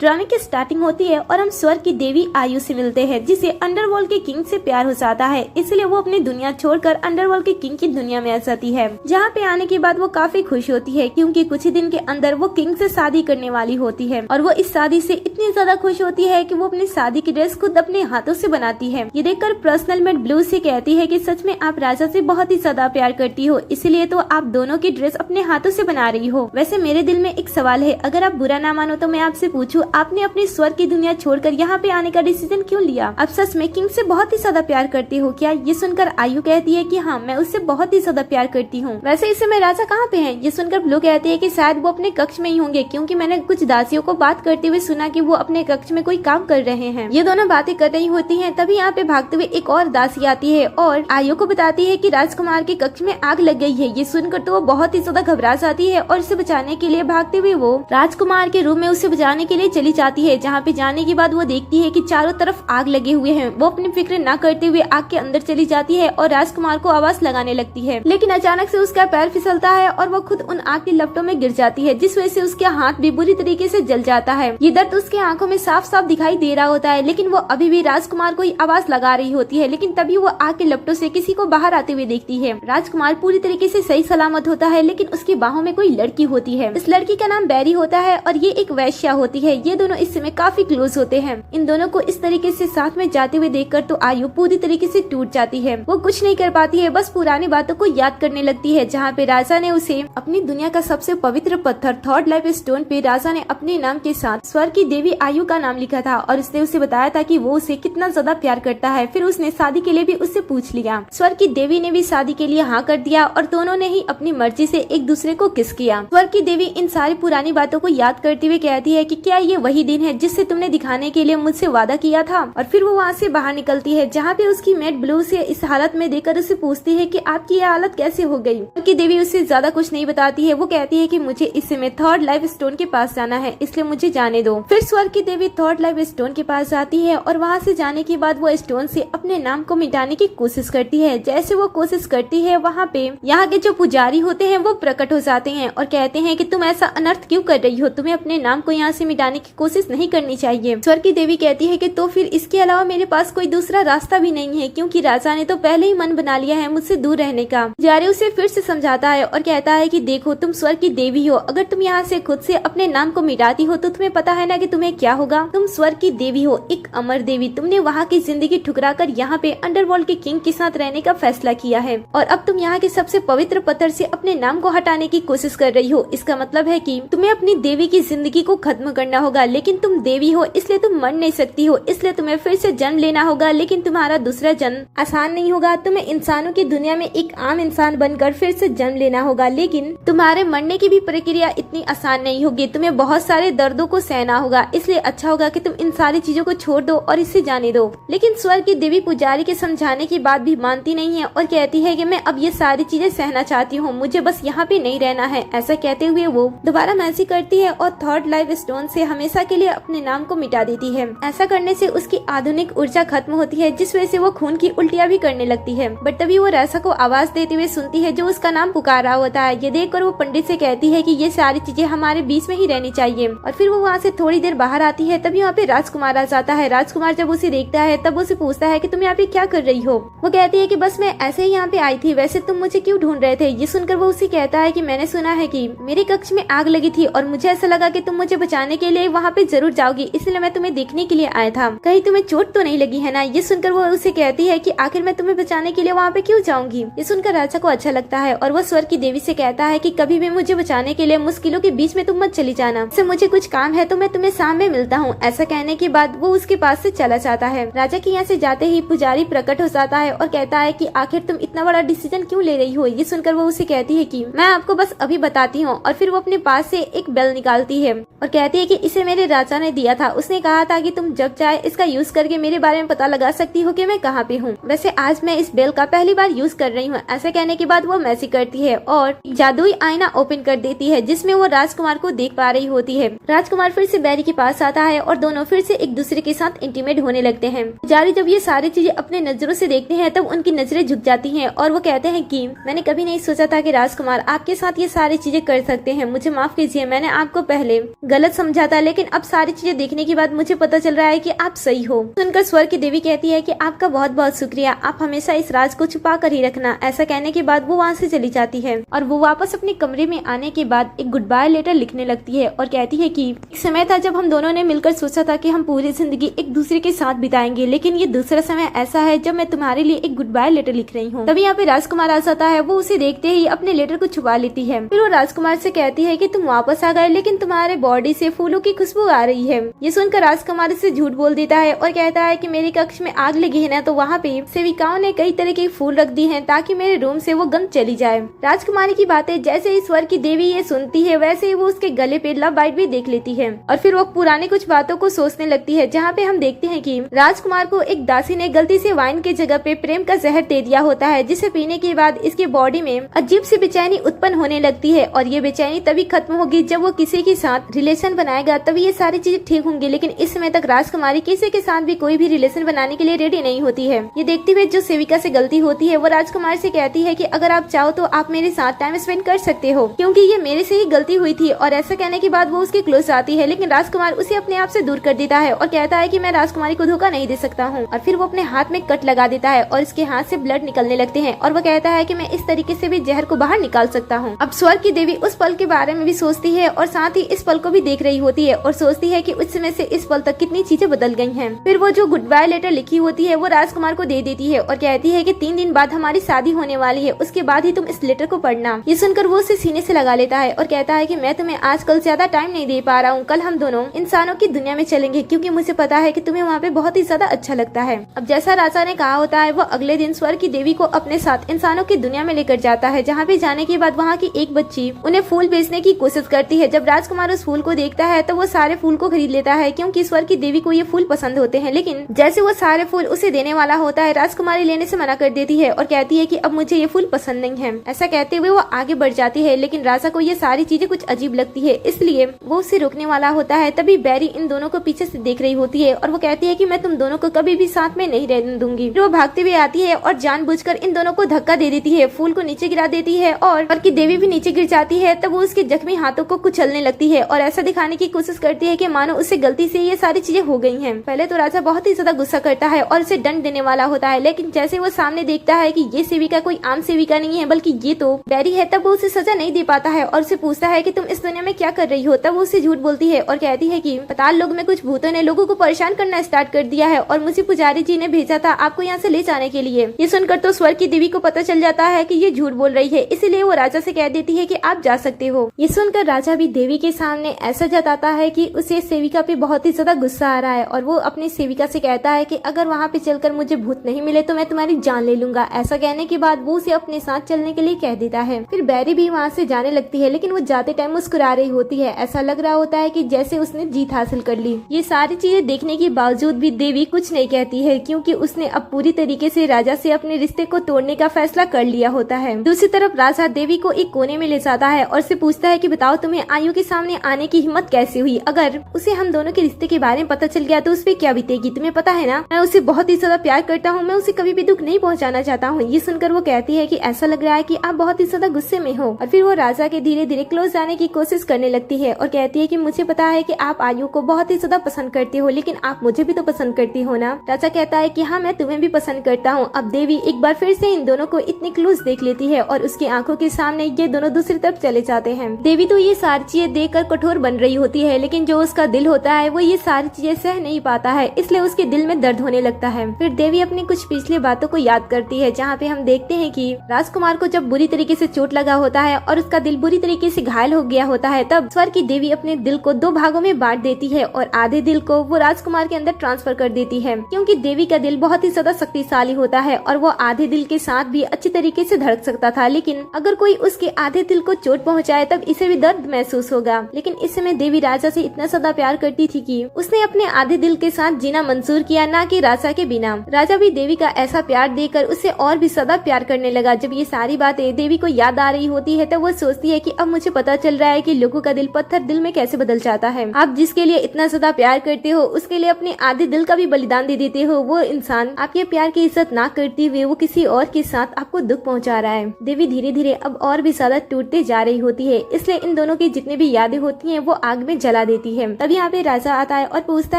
ड्रामे की स्टार्टिंग होती है और हम स्वर्ग की देवी आयु से मिलते हैं, जिसे अंडरवर्ल्ड के किंग से प्यार हो जाता है। इसलिए वो अपनी दुनिया छोड़कर अंडरवर्ल्ड के किंग की दुनिया में आ जाती है, जहाँ पे आने के बाद वो काफी खुश होती है क्योंकि कुछ ही दिन के अंदर वो किंग से शादी करने वाली होती है। और वो इस शादी से इतनी ज्यादा खुश होती है कि वो अपनी शादी की ड्रेस खुद अपने हाथों से बनाती है। ये देखकर पर्सनल मेट ब्लू से कहती है कि सच में आप राजा से बहुत ही ज्यादा प्यार करती हो, इसलिए तो आप दोनों की ड्रेस अपने हाथों से बना रही हो। वैसे मेरे दिल में एक सवाल है, अगर आप बुरा ना मानो तो मैं आपसे पूछूं, आपने अपनी स्वर्ग की दुनिया छोड़कर यहाँ पे आने का डिसीजन क्यों लिया? आप सच में किंग से बहुत ही ज्यादा प्यार करती हो क्या? ये सुनकर आयु कहती है कि हाँ, मैं उससे बहुत ही ज्यादा प्यार करती हूँ। वैसे इस समय राजा कहाँ पे हैं? ये सुनकर ब्लू कहती है कि शायद वो अपने कक्ष में ही होंगे, क्योंकि मैंने कुछ दासियों को बात करते हुए सुना कि वो अपने कक्ष में कोई काम कर रहे हैं। ये दोनों बातें कर रही होती हैं, तभी यहाँ पे भागते हुए एक और दासी आती है और आयु को बताती है कि राजकुमार के कक्ष में आग लग गई है। ये सुनकर तो वो बहुत ही ज्यादा घबरा जाती है और उसे बचाने के लिए भागते हुए वो राजकुमार के रूम में उसे बचाने के लिए चली जाती है। जहाँ पे जाने के बाद वो देखती है कि चारों तरफ आग लगे हुए हैं। वो अपनी फिक्र न करते हुए आग के अंदर चली जाती है और राजकुमार को आवाज लगाने लगती है, लेकिन अचानक से उसका पैर फिसलता है और वो खुद उन आग की लपटों में गिर जाती है, जिस वजह से उसके हाथ भी बुरी तरीके से जल जाता है। ये दर्द उसके आंखों में साफ साफ दिखाई दे रहा होता है, लेकिन वो अभी भी राजकुमार को आवाज लगा रही होती है। लेकिन तभी वो आग के लपटों से किसी को बाहर आते हुए देखती है। राजकुमार पूरी तरीके से सही सलामत होता है, लेकिन उसकी बाहों में कोई लड़की होती है। इस लड़की का नाम बैरी होता है और ये एक वैश्या होती है। ये दोनों इस समय काफी क्लोज होते हैं। इन दोनों को इस तरीके से साथ में जाते हुए देखकर तो आयु पूरी तरीके से टूट जाती है। वो कुछ नहीं कर पाती है, बस पुरानी बातों को याद करने लगती है, जहाँ पे राजा ने उसे अपनी दुनिया का सबसे पवित्र पत्थर थर्ड लाइफ स्टोन पे राजा ने अपने नाम के साथ स्वर्ग की देवी आयु का नाम लिखा था और उसने उसे बताया था कि वो उसे कितना ज्यादा प्यार करता है। फिर उसने शादी के लिए भी उससे पूछ लिया। स्वर्ग की देवी ने भी शादी के लिए हाँ कर दिया और दोनों ने ही अपनी मर्जी से एक दूसरे को किस किया। स्वर्ग की देवी इन सारी पुरानी बातों को याद करते हुए कहती है कि क्या ये वही दिन है जिससे तुमने दिखाने के लिए मुझसे वादा किया था? और फिर वो वहाँ से बाहर निकलती है, जहाँ पे उसकी मेट ब्लू से इस हालत में देखकर उसे पूछती है कि आपकी ये हालत कैसे हो गई? स्वर्ग की देवी उससे ज्यादा कुछ नहीं बताती है। वो कहती है कि मुझे इस समय थर्ड लाइफ स्टोन के पास जाना है, इसलिए मुझे जाने दो। फिर स्वर्ग की देवी थर्ड लाइफ स्टोन के पास जाती है और वहाँ से जाने के बाद वो स्टोन से अपने नाम को मिटाने की कोशिश करती है। जैसे वो कोशिश करती है, वहाँ पे यहाँ के जो पुजारी होते हैं वो प्रकट हो जाते हैं और कहते हैं कि तुम ऐसा अनर्थ क्यों कर रही हो? तुम्हें अपने नाम को यहाँ से मिटाने की कोशिश नहीं करनी चाहिए। स्वर्ग की देवी कहती है कि तो फिर इसके अलावा मेरे पास कोई दूसरा रास्ता भी नहीं है, क्योंकि राजा ने तो पहले ही मन बना लिया है मुझसे दूर रहने का। पुजारी उसे फिर से समझाता है और कहता है कि देखो, तुम स्वर्ग की देवी हो, अगर तुम यहाँ से खुद से अपने नाम को मिटाती हो तो तुम्हें पता है ना कि तुम्हें क्या होगा। तुम स्वर्ग की देवी हो, एक अमर देवी। तुमने वहाँ की जिंदगी ठुकरा कर यहाँ पे अंडरवर्ल्ड के किंग के साथ रहने का फैसला किया है और अब तुम यहाँ के सबसे पवित्र पत्थर से अपने नाम को हटाने की कोशिश कर रही हो। इसका मतलब है कि तुम्हें अपनी देवी की जिंदगी को खत्म करना होगा, लेकिन तुम देवी हो इसलिए तुम मर नहीं सकती हो, इसलिए तुम्हें फिर से जन्म लेना होगा। लेकिन तुम्हारा दूसरा जन्म आसान नहीं होगा। तुम्हें इंसानों की दुनिया में एक आम इंसान बनकर फिर से जन्म लेना होगा, लेकिन तुम्हारे मरने की भी प्रक्रिया इतनी आसान नहीं होगी। तुम्हें बहुत सारे दर्दों को सहना होगा, इसलिए अच्छा होगा कि तुम इन सारी चीजों को छोड़ दो और इससे जाने दो। लेकिन स्वर्ग की देवी पुजारी के समझाने की बात भी मानती नहीं है और कहती है कि मैं अब ये सारी चीजें सहना चाहती हूँ, मुझे बस यहाँ पे नहीं रहना है। ऐसा कहते हुए वो दोबारा मैजिक करती है और थर्ड लाइफ स्टोन से हमेशा के लिए अपने नाम को मिटा देती है। ऐसा करने से उसकी आधुनिक ऊर्जा खत्म होती है, जिस वजह से वो खून की उल्टियाँ भी करने लगती है। बट तभी वो राजा को आवाज देते हुए सुनती है, जो उसका नाम पुकार रहा होता है। ये देखकर वो पंडित से कहती है कि ये सारी चीजें हमारे बीच में ही रहनी चाहिए। और फिर वो वहाँ से थोड़ी देर बाहर आती है, तभी वहाँ पे राजकुमार आ जाता है। राजकुमार जब उसे देखता है तब उसे पूछता है कि तुम यहाँ पे क्या कर रही हो? वो कहती है कि बस मैं ऐसे ही यहाँ पे आई थी, वैसे तुम मुझे क्यों ढूंढ रहे थे? ये सुनकर वो उसे कहता है कि मैंने सुना है कि मेरे कक्ष में आग लगी थी और मुझे ऐसा लगा कि तुम मुझे बचाने के लिए वहाँ पे जरूर जाओगी, इसलिए मैं तुम्हें देखने के लिए आया था। कहीं तुम्हें चोट तो नहीं लगी है ना? ये सुनकर वो उसे कहती है कि आखिर मैं तुम्हें बचाने के लिए वहाँ पे क्यों जाऊंगी? ये सुनकर राजा को अच्छा लगता है और वो स्वर्ग की देवी से कहता है कि कभी भी मुझे बचाने के लिए मुश्किलों के बीच में तुम मत चली जाना। इससे मुझे कुछ काम है तो मैं तुम्हें शाम में मिलता हूँ। ऐसा कहने के बाद वो उसके पास से चला जाता है। राजा के यहाँ से जाते ही पुजारी प्रकट हो जाता है और कहता है कि आखिर तुम इतना बड़ा डिसीजन क्यों ले रही हो? ये सुनकर वो उसे कहती है कि मैं आपको बस अभी बताती हूँ। और फिर वो अपने पास से एक बेल निकालती है और कहती है कि इसे मेरे राजा ने दिया था। उसने कहा था कि तुम जब चाहे इसका यूज करके मेरे बारे में पता लगा सकती हो कि मैं कहाँ पे हूँ। वैसे आज मैं इस बेल का पहली बार यूज कर रही हूँ। ऐसा कहने के बाद वो मैजिक करती है और जादुई आईना ओपन कर देती है, जिसमें वो राजकुमार को देख पा रही होती है। राजकुमार फिर से बैरी के पास आता है और दोनों फिर से एक दूसरे के साथ इंटीमेट होने लगते हैं। पुजारी जब ये सारी चीजें अपने नजरों से देखते हैं तब उनकी नजरें झुक जाती हैं और वो कहते हैं कि मैंने कभी नहीं सोचा था कि राजकुमार आपके साथ ये सारी चीजें कर सकते हैं। मुझे माफ कीजिए, मैंने आपको पहले गलत समझा था, लेकिन अब सारी चीजें देखने के बाद मुझे पता चल रहा है कि आप सही हो। सुनकर स्वर्ग की देवी कहती है कि आपका बहुत बहुत शुक्रिया, आप हमेशा इस राज को छुपा कर ही रखना। ऐसा कहने के बाद वो वहाँ से चली जाती है और वो वापस अपने कमरे में आने के बाद एक गुड बाय लेटर लिखने लगती है और कहती है कि एक समय था जब हम दोनों ने मिलकर सोचा था कि हम पूरी जिंदगी एक दूसरे के साथ बिताएंगे, लेकिन ये दूसरा समय ऐसा है जब मैं तुम्हारे लिए एक गुड बाय लेटर लिख रही हूँ। तभी यहाँ पे राजकुमार आ जाता है, वो उसे देखते ही अपने लेटर को छुपा लेती है। फिर वो राजकुमार से कहती है कि तुम वापस आ गए, लेकिन तुम्हारे बॉडी से फूलों की खुशबू आ रही है। ये सुनकर राजकुमार से झूठ बोल देता है और कहता है कि मेरे कक्ष में आग लगी है ना, तो वहाँ पे सेविकाओं ने कई तरह के फूल रख दी हैं ताकि मेरे रूम से वो गंध चली जाए। राजकुमारी की बातें जैसे ही स्वर्ग की देवी ये सुनती है, वैसे ही वो उसके गले पे लव बाइट भी देख लेती है और फिर वो पुराने कुछ बातों को सोचने लगती है, जहाँ पे हम देखते हैं कि राजकुमार को एक दासी ने गलती से वाइन के जगह पे प्रेम का जहर दे दिया होता है, जिसे पीने के बाद इसके बॉडी में अजीब सी बेचैनी उत्पन्न होने लगती है और ये बेचैनी तभी खत्म होगी जब वो किसी के साथ रिलेशन बनाएगा, तभी ये सारी चीजें ठीक होंगी। लेकिन इस समय तक राजकुमारी किसी के साथ भी कोई भी रिलेशन बनाने के लिए रेडी नहीं होती है। ये देखते हुए जो सेविका से गलती होती है, वो राजकुमार से कहती है कि अगर आप चाहो तो आप मेरे साथ टाइम स्पेंड कर सकते हो, क्योंकि ये मेरे से ही गलती हुई थी। और ऐसा कहने के बाद वो उसके क्लोज आती है, लेकिन राजकुमार उसे अपने आप से दूर कर देता है और कहता है कि मैं राजकुमारी को धोखा नहीं दे सकता हूँ। और फिर वो अपने हाथ में कट लगा देता है और उसके हाथ से ब्लड निकलने लगते हैं और वो कहता है कि मैं इस तरीके से भी जहर को बाहर निकाल सकता हूँ। अब स्वर्ग की देवी उस पल के बारे में भी सोचती है और साथ ही इस पल को भी देख रही होती है और सोचती है कि उस समय से इस पल तक कितनी चीजें बदल गई हैं। फिर वो जो गुड बाय लेटर लिखी होती है वो राजकुमार को दे देती है और कहती है कि 3 दिन बाद हमारी शादी होने वाली है, उसके बाद ही तुम इस लेटर को पढ़ना। ये सुनकर वो उसे सीने से लगा लेता है और कहता है कि मैं तुम्हें आजकल ज्यादा टाइम नहीं दे पा रहा हूँ, कल हम दोनों इंसानों की दुनिया में चलेंगे, क्योंकि मुझे पता है कि तुम्हें वहाँ पे बहुत ही ज्यादा अच्छा लगता है। अब जैसा राजा ने कहा होता है, वो अगले दिन स्वर्ग की देवी को अपने साथ इंसानों की दुनिया में लेकर जाता है, जहाँ पे जाने के बाद वहाँ की एक बच्ची उन्हें फूल बेचने की कोशिश करती है। जब राजकुमार उस फूल को देखता है तो वो सारे फूल को खरीद लेता है, क्योंकि स्वर्ग की देवी को ये फूल पसंद होते हैं। लेकिन जैसे वो सारे फूल उसे देने वाला होता है, राजकुमारी लेने से मना कर देती है और कहती है कि अब मुझे ये फूल पसंद नहीं है। ऐसा कहते हुए वो आगे बढ़ जाती है, लेकिन राजा को ये सारी चीजें कुछ अजीब लगती है, इसलिए वो उसे रोकने वाला होता है। तभी बैरी इन दोनों को पीछे से देख रही होती है और वो कहती है कि मैं तुम दोनों को कभी भी साथ में नहीं रहने दूंगी। फिर वो भागते हुए आती है और जानबूझकर इन दोनों को धक्का दे देती है, फूल को नीचे गिरा देती है और स्वर्ग की देवी भी नीचे गिर जाती है। तब वो उसके जख्मी हाथों को कुचलने लगती है और ऐसा दिखाने की कोशिश करती है कि मानो उससे गलती से ये सारी चीजें हो गई हैं। पहले तो राजा बहुत ही ज्यादा गुस्सा करता है और उसे दंड देने वाला होता है, लेकिन जैसे वो सामने देखता है कि ये सेविका कोई आम सेविका नहीं है बल्कि ये तो बैरी है, तब वो उसे सजा नहीं दे पाता है और उसे पूछता है कि तुम इस दुनिया में क्या कर रही हो। तब वो उसे झूठ बोलती है और कहती है कि पाताल लोक में कुछ भूतों ने लोगों को परेशान करना स्टार्ट कर दिया है और मुझे पुजारी जी ने भेजा था आपको यहाँ से ले जाने के लिए। ये सुनकर तो स्वर्ग की देवी को पता चल जाता है कि ये झूठ बोल रही है, इसीलिए वो राजा से कह देती है कि आप जा सकते हो। ये सुनकर राजा भी देवी के सामने ऐसा जताता है कि उसे सेविका पे बहुत ही ज्यादा गुस्सा आ रहा है और वो अपनी सेविका से कहता है कि अगर वहाँ पे चलकर मुझे भूत नहीं मिले तो मैं तुम्हारी जान ले लूंगा। ऐसा कहने के बाद वो उसे अपने साथ चलने के लिए कह देता है। फिर बैरी भी वहाँ से जाने लगती है, लेकिन वो जाते टाइम मुस्कुरा रही होती है। ऐसा लग रहा होता है कि जैसे उसने जीत हासिल कर ली। ये सारी चीजें देखने के बावजूद भी देवी कुछ नहीं कहती है, क्योंकि उसने अब पूरी तरीके से राजा से अपने रिश्ते को तोड़ने का फैसला कर लिया होता है। दूसरी तरफ राजा देवी को एक कोने में ले जाता है और से पूछता है कि बताओ तुम्हें आयु के सामने आने की हिम्मत कैसे हुई? अगर उसे हम दोनों के रिश्ते के बारे में पता चल गया तो उस पर क्या बीतेगी? तुम्हें पता है ना, मैं उसे बहुत ही ज्यादा प्यार करता हूँ, मैं उसे कभी भी दुख नहीं पहुँचाना चाहता हूँ। ये सुनकर वो कहती है कि ऐसा लग रहा है कि आप बहुत ही ज्यादा गुस्से में हो। और फिर वो राजा के धीरे धीरे क्लोज जाने की कोशिश करने लगती है और कहती है कि मुझे पता है कि आप आयु को बहुत ही ज्यादा पसंद करते हो, लेकिन आप मुझे भी तो पसंद करती हो ना। राजा कहता है कि हाँ, मैं तुम्हें भी पसंद करता हूँ। अब देवी एक बार फिर से इन दोनों को इतनी क्लोज देख लेती है और उसकी आंखों के सामने ये दोनों दूसरी तरफ चले जाते हैं। देवी तो ये सारी चीजें देखकर कठोर बन रही होती है, लेकिन जो उसका दिल होता है वो ये सारी चीजें सह नहीं पाता है, इसलिए उसके दिल में दर्द होने लगता है। फिर देवी अपनी कुछ पिछली बातों को याद करती है, जहाँ पे हम देखते हैं कि राजकुमार को जब बुरी तरीके से चोट लगा होता है और उसका दिल बुरी तरीके से घायल हो गया होता है, तब स्वर्ग की देवी अपने दिल को 2 भागों में बांट देती है और आधे दिल को वो राजकुमार के अंदर ट्रांसफर कर देती है, क्योंकि देवी का दिल बहुत ही ज्यादा शक्तिशाली होता है और वो आधे दिल के साथ भी अच्छी तरीके से धड़क सकता था। लेकिन अगर कोई उसके आधे दिल को चोट पहुंचाए तब इसे भी दर्द महसूस होगा। लेकिन इस समय देवी राजा से इतना ज्यादा प्यार करती थी कि उसने अपने आधे दिल के साथ जीना मंजूर किया, ना कि राजा के बिना। राजा भी देवी का ऐसा प्यार देकर उससे और भी ज्यादा प्यार करने लगा। जब ये सारी बातें देवी को याद आ रही होती है तब वो सोचती है कि अब मुझे पता चल रहा है कि लोगों का दिल पत्थर दिल में कैसे बदल जाता है। आप जिसके लिए इतना ज्यादा प्यार करते हो उसके लिए अपने आधे दिल का भी बलिदान दे देते हो। वो इंसान आपके प्यार की इज्जत ना करते हुए वो किसी और के साथ आपको दुख पहुंचा रहा है। देवी धीरे धीरे अब और भी ज्यादा टूटते जा रही होती है, इसलिए इन दोनों की जितनी भी यादें होती हैं वो आग में जला जला देती है। तब यहाँ पे राजा आता है और पूछता